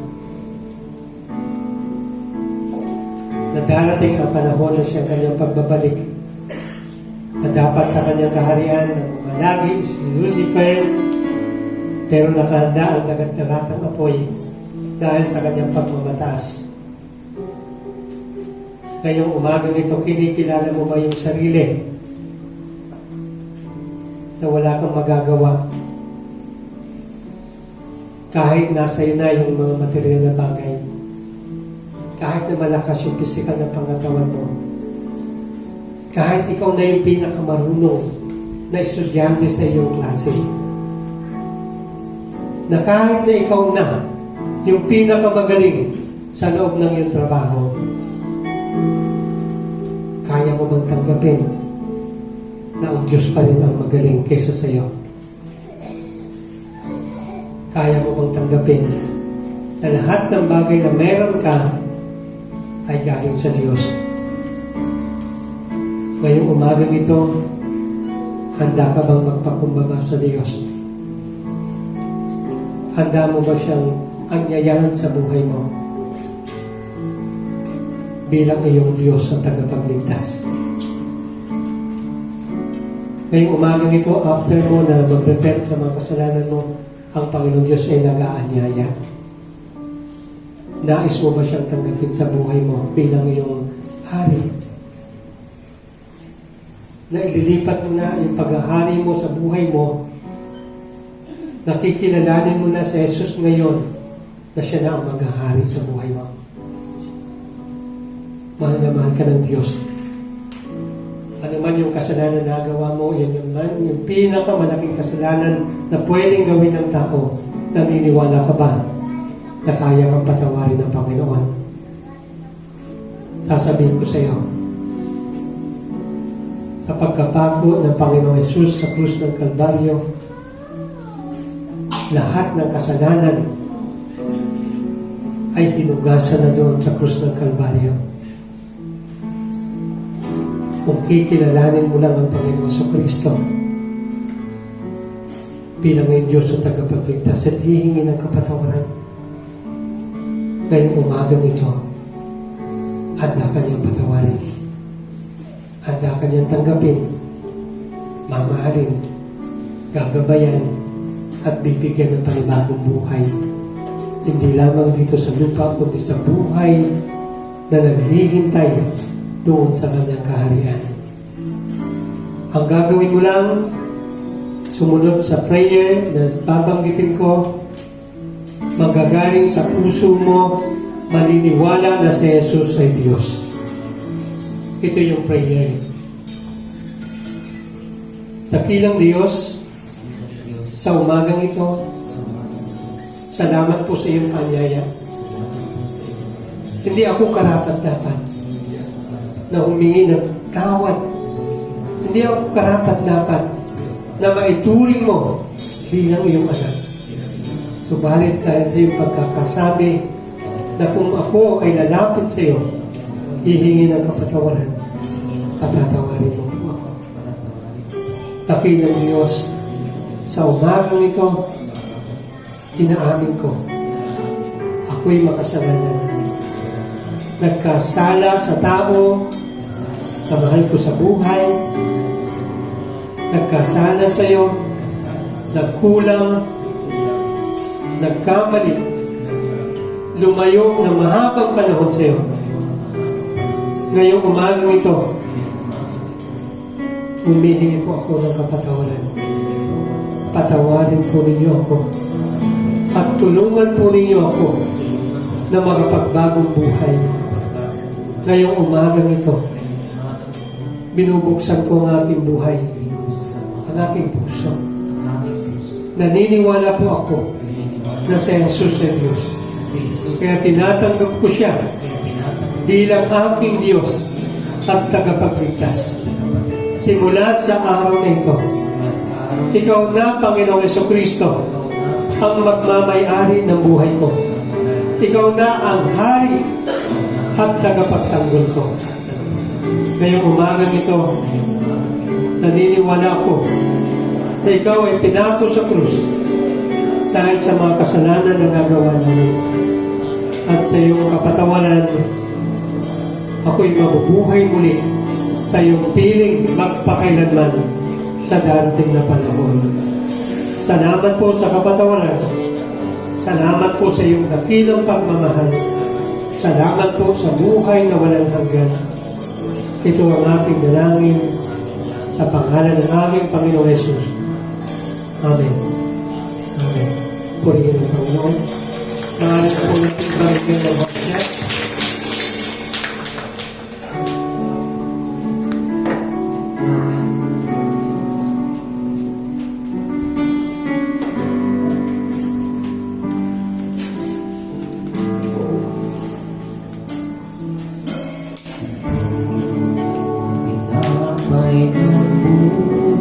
Na darating ang panahon na siya kanyang pagbabalik, na dapat sa kanyang kaharian na malagi si Lucifer, pero nakahanda ang dagat-dagatang apoy dahil sa kanyang pagmamataas. Ngayong umagang ito, kinikilala mo ba yung sarili na wala kang magagawa kahit nasa iyo na yung mga material na bagay, kahit na malakas yung physical na pangatawan mo, kahit ikaw na yung pinakamarunong na estudyante sa iyong klase, na kahit na ikaw na yung pinakamagaling sa loob ng iyong trabaho, kaya mo bang tanggapin na ang Diyos pa rin ang magaling kaysa sa iyo? Kaya mo bang tanggapin na lahat ng bagay na meron ka ay galing sa Diyos? Ngayong umagang ito, handa ka bang magpakumbaba sa Diyos? Handa mo ba siyang anyayahan sa buhay mo bilang iyong Diyos ang tagapagligtas? Ngayong umagang ito, after mo na mag-repent sa mga kasalanan mo, ang Panginoong Diyos ay nag-aanyaya. Nais mo ba siyang tanggapin sa buhay mo bilang iyong hari? Na ililipat mo na yung paghahari mo sa buhay mo, nakikilalanin mo na si Jesus ngayon na siya na ang maghahari sa buhay mo. Mahal na mahal ka ng Diyos. Ano man yung kasalanan na nagawa mo, yan yung pinakamalaking kasalanan na pwedeng gawin ng tao, naniniwala ka ba na kaya kang patawarin ng Panginoon? Sasabihin ko sa iyo, sa pagkapako ng Panginoong Jesus sa krus ng Kalbaryo, lahat ng kasalanan ay hinugasan na doon sa krus ng Kalbaryo. Kung kikilalanin mo lang ang Panginoon sa Kristo bilang ang Diyos sa tagapagligtas at hihingi ng kapatawaran, ngayong umagang ito, handa ka niyang patawarin. Handa ka niyang tanggapin, mamahalin, gagabayan, at bibigyan ng panibagong buhay. Hindi lamang dito sa lupa, kundi sa buhay na naghihintay doon sa kanyang kaharian. Ang gagawin mo lang, sumunod sa prayer na babanggitin ko, magagaling sa puso mo, maniniwala na si Jesus ay Diyos. Ito yung prayer. Dakilang Diyos, sa umagang ito, salamat po sa iyong kanyaya. Hindi ako karapat-dapat na humingi ng tawad. Hindi ako karapat-dapat na maituring mo bilang iyong anak. Subalit dahil sa iyong pagkakasabi na kung ako ay lalapit sa iyo, hihingi ng kapatawaran, patatawarin mo po ako. Dakilang Diyos, sa umagang ito, inaamin ko, ako'y makasalanan. Nagkasala sa tao, sa mahal ko sa buhay, nagkasala sa iyo, nagkulang, nagkamali, lumayo na mahabang panahon sa iyo. Ngayong umagang ito, humihingi po ako ng kapatawaran. Patawarin po ninyo ako at tulungan po ninyo ako na makapagbagong buhay. Ngayong umagang ito, binubuksan ko ang aking buhay, ang aking puso. Naniniwala po ako na si Jesus ay Diyos. Kaya tinatanggap ko siya bilang aking Diyos at tagapagligtas. Simulat sa araw na ito, ikaw na, Panginoong Jesucristo, ang magmamay-ari ng buhay ko. Ikaw na ang hari at tagapagtanggol ko. Ngayong umagang ito, naniniwala ako na ikaw ay pinako sa krus dahil sa mga kasalanan na nagawa namin. At sa iyong kapatawaran, ako'y mabubuhay muli sa iyong piling magpakailanman sa darating na panahon. Salamat po sa kapatawaran. Salamat po sa iyong dakilang pagmamahal. Salamat po sa buhay na walang hanggan. Ito ang aking dalangin sa pangalan ng aming Panginoong Jesus. Amen. Amen. Purihin ang Panginoon. Pangalan po natin barigyan ng bakit. Tinapay ng buhay.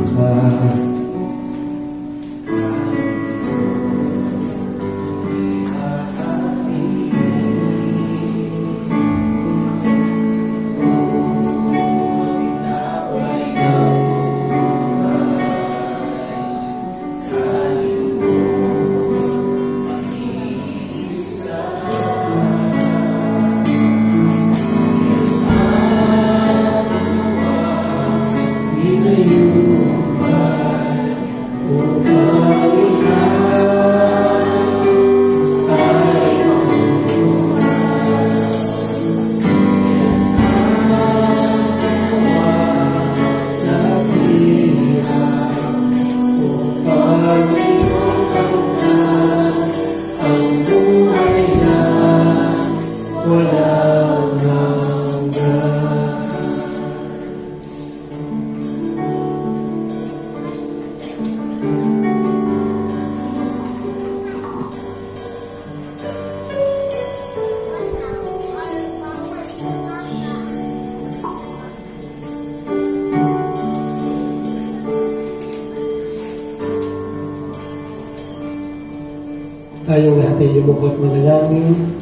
Tayong lahat ay lumukot manalangin.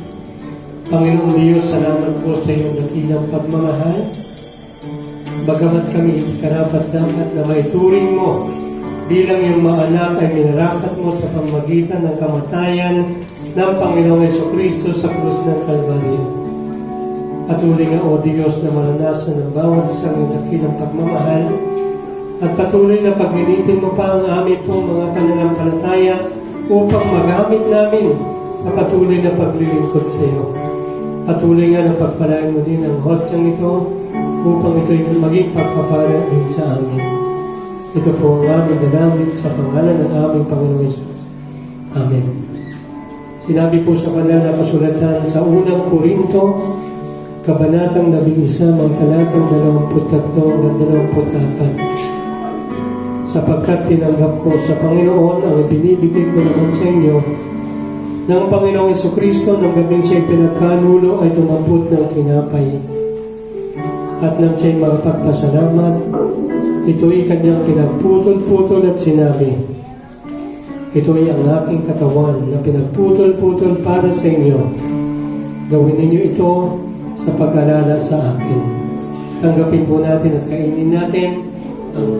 Panginoong Diyos, salamat po sa iyong dakilang pagmamahal. Bagamat kami karapat-dapat na maituring mo bilang iyong mga anak ay minarapat mo sa pamamagitan ng kamatayan ng Panginoong Jesucristo sa krus ng Kalbaryo. Patuloy nga, O Diyos, na maranasan ng bawat isang iyong dakilang pagmamahal at patuloy na paglinitin mo pa ang aming pong mga pananampalataya upang magamit namin sa patuloy na paglilingkod sa iyo. Patuloy nga na pagpalain mo din ang hostyang ito upang ito'y maging pagpapala din sa amin. Ito po ang aming dalangin sa pangalan ng aming Panginoon Jesus. Amen. Sinabi po sa kanila na kasulatan sa unang Korinto, Kabanatang 11, ang talatang 23 at 24. Sapagkat tinanggap ko sa Panginoon ang binibigay ko naman sa inyo ng Panginoong Jesucristo ng gabing siya'y pinagkanulo ay tumapot ng tinapay. At nang siya'y magpagpasalamat, ito'y kanyang pinagputol-putol at sinabi, ito'y ang aking katawan na pinagputol-putol para sa inyo. Gawin ninyo ito sa pag-alala sa akin. Tanggapin po natin at kainin natin ang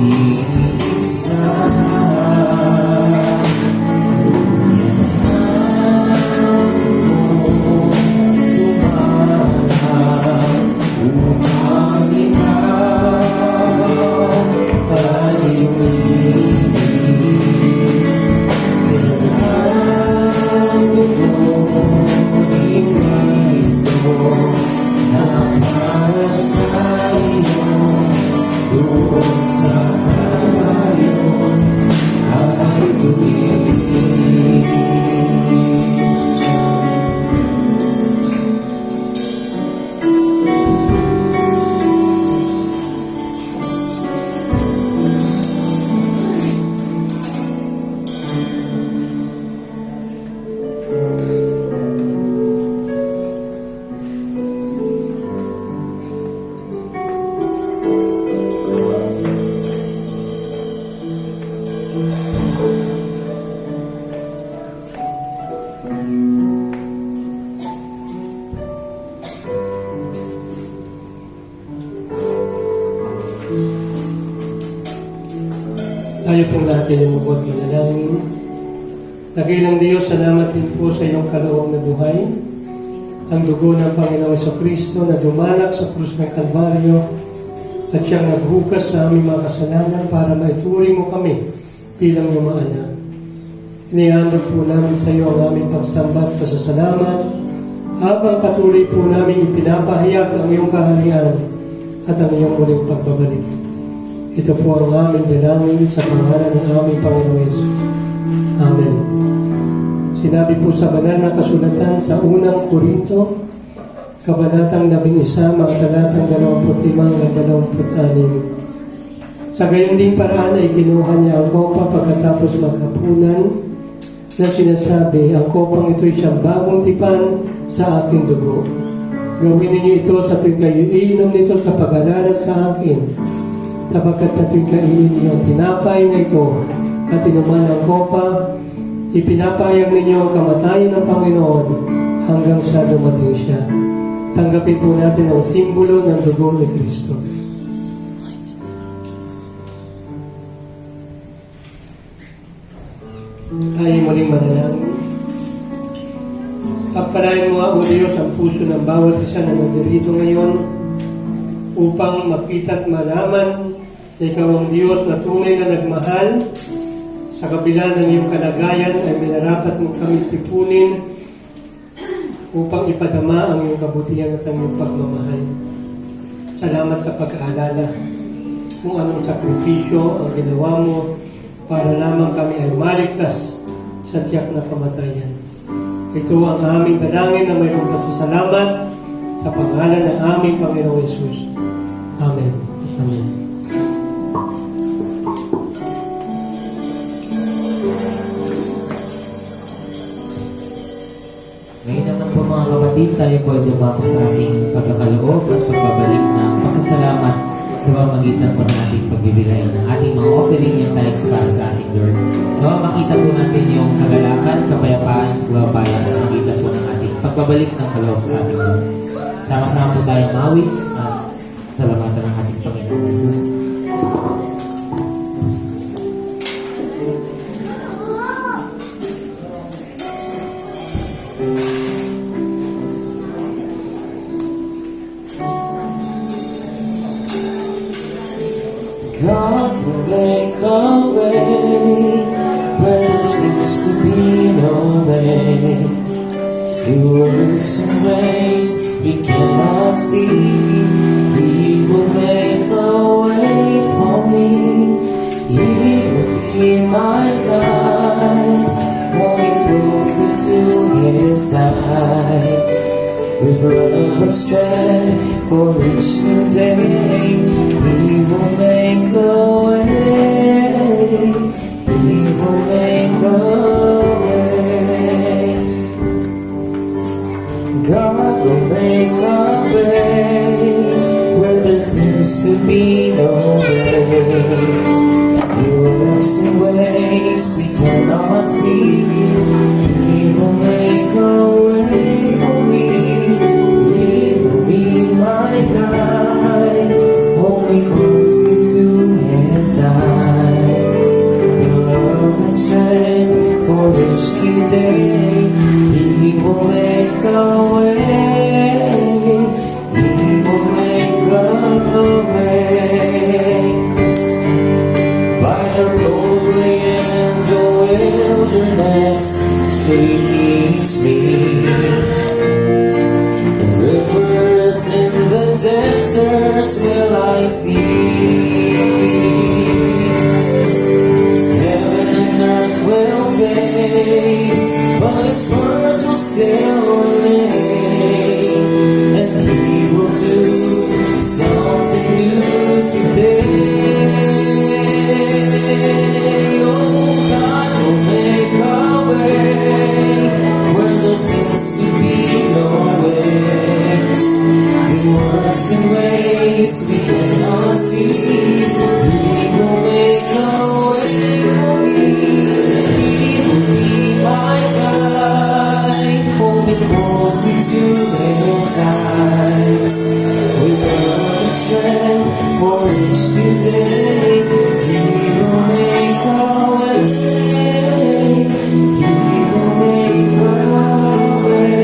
isa. Tayo pong natin ang mabot pinalangin. Nagilang Diyos, salamat din po sa iyong kaloob na buhay. Ang dugo ng Panginoon sa Kristo na dumalak sa krus ng Kalbaryo at siyang naghugas sa aming mga kasalanan para maituring mo kami bilang iyong mga anak. Inihandog po namin sa iyo ang aming pagsamba at pasasalamat habang patuloy po namin ipinapahayag ang iyong kaharian at ang iyong muling pagbabalik. Ito po ang aming dalangin sa pangalan ng aming Panginoon Yesus. Amen. Sinabi po sa banal na kasulatan sa unang Korinto, Kabanatang 11, mga talatang 25 at 26. Sa gayon ding paraan ay kinuha niya ang kopa pagkatapos maghapunan na sinasabi, ang kopang ito'y siyang bagong tipan sa aking dugo. Gawin ninyo ito sa tuwing kayo iinom nito sa pag-alala sa akin. Sapagkat sa tuwing kainin niyo ang tinapay na ito at inuman ang kopa, ipinapayag ninyo ang kamatayan ng Panginoon hanggang sa dumating siya. Tanggapin po natin ang simbolo ng dugo ni Kristo. Tayo muling manalangin. Pagpalain mo nga, O Diyos, ang puso ng bawat isa na nandirito ngayon upang makita at malaman na ikaw ang Diyos na tunay na nagmahal. Sa kabila ng iyong kalagayan ay minarapat mo kami tipunin upang ipadama ang iyong kabutihan at ang iyong pagmamahal. Salamat sa pag-aalala kung anong sakripisyo ang ginawa mo para lamang kami ay maligtas sa tiyak na kamatayan. Ito ang aming dalangin na mayroong pasasalamat sa pangalan ng aming Panginoong Yesus. Amen. Amen. Ngayon naman po mga kapatid, tayo po ay dumako sa ating pagkakaloob at pagbabalik ng pasasalamat sa pamamagitan po ng ating pagbibigay ng ating mga offering and tithes para sa ating Lord. Nawa makita po natin yung kagalakan, kapayapaan, gawapayan sa pagitan po ng ating pagbabalik ng kaloob sa ating Lord. Sama-sama po tayong mawit at salamatan ng ating Panginoon Jesus. God will make a way where there seems to be no way. He works in ways we cannot see. He will make a way for me. He will be my guide, walking closer to His side. With love and strength for each new day, He will make a way. He will make a way. God will make a way where there seems to be no way. He works in ways we cannot see. He will make a way for me. My God, hold me close good day. He will make a way. He will make a way.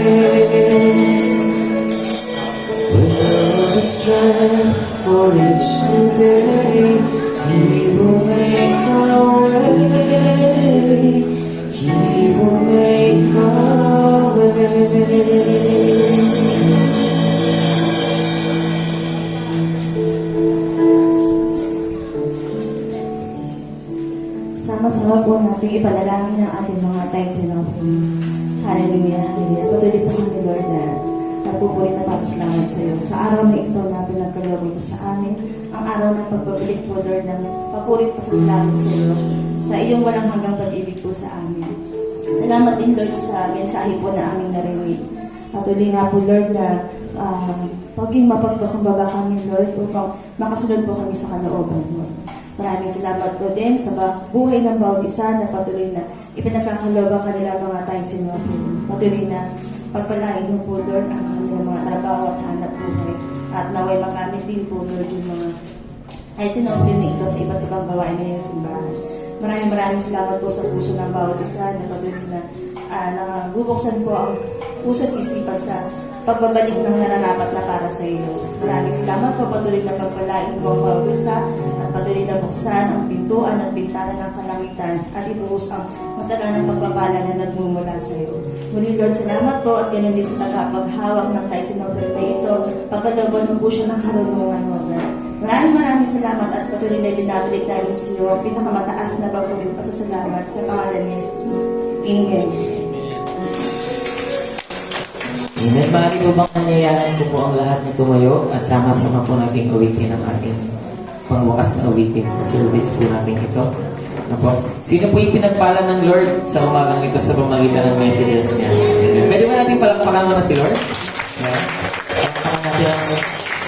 With love and strength for each new day, He will make a way. He will make a way. Sama-sama po natin ipanalangin ang ating mga tithes and offering. Hallelujah, hallelujah. Patuloy po kami, Lord, na nagpupulit na papasalamat sa iyo. Sa araw na ito na pinagkaloob mo sa amin, ang araw ng pagbabalik po, Lord, ng papulit pa sa salamat sa iyo, sa iyong walang hanggang pag-ibig po sa amin. Salamat din, Lord, sa mensahe po na aming narinig. Patuloy nga po, Lord, na paging mapagpakumbaba kami, Lord, upang makasunod po kami sa kalooban mo. Maraming salamat po din sa buhay ng bawat isa na patuloy na ipinagkakalooban kanila mga tithes and offering. Patuloy na pagpalain mo po, Lord, ang kanilang mga trabaho at hanap buhay. At naway magamit din po, Lord, yung mga tithes and offering na ito sa iba't ibang gawain na yung simbahan. Maraming salamat po sa puso ng bawat isa na patuloy na nabubuksan po ang puso at isipan sa pagbabalik ng nararapat na para sa iyo. Maraming salamat po, patuloy na pagpalain po ang bawat isa at patuloy na buksan ang pintuan at bintana ng kalangitan at ibuhos ang masaganang pagpapala na nagmumula sa iyo. Muli, Lord, salamat po at ganun din sa tagapaghawak ng tithes and offering na ito. Pagkalooban mo po siya ng karunungan mo, Lord. Maraming salamat at patuloy na binabalik namin sa iyo ang pinakamataas na pagpulit pasasalamat sa pangalan ni Jesus. Amen. Amen. Maaari po bang nanyayaran ko po ang lahat na tumayo at sama-sama po natin awitin ang ating pangwakas na awitin sa service po natin ito. Ano po? Sino po yung pinagpala ng Lord sa umagang ito sa pamagitan ng messages niya? Amen. Pwede ba natin palakpakan muna si Lord? Amen. Palakpakan natin ang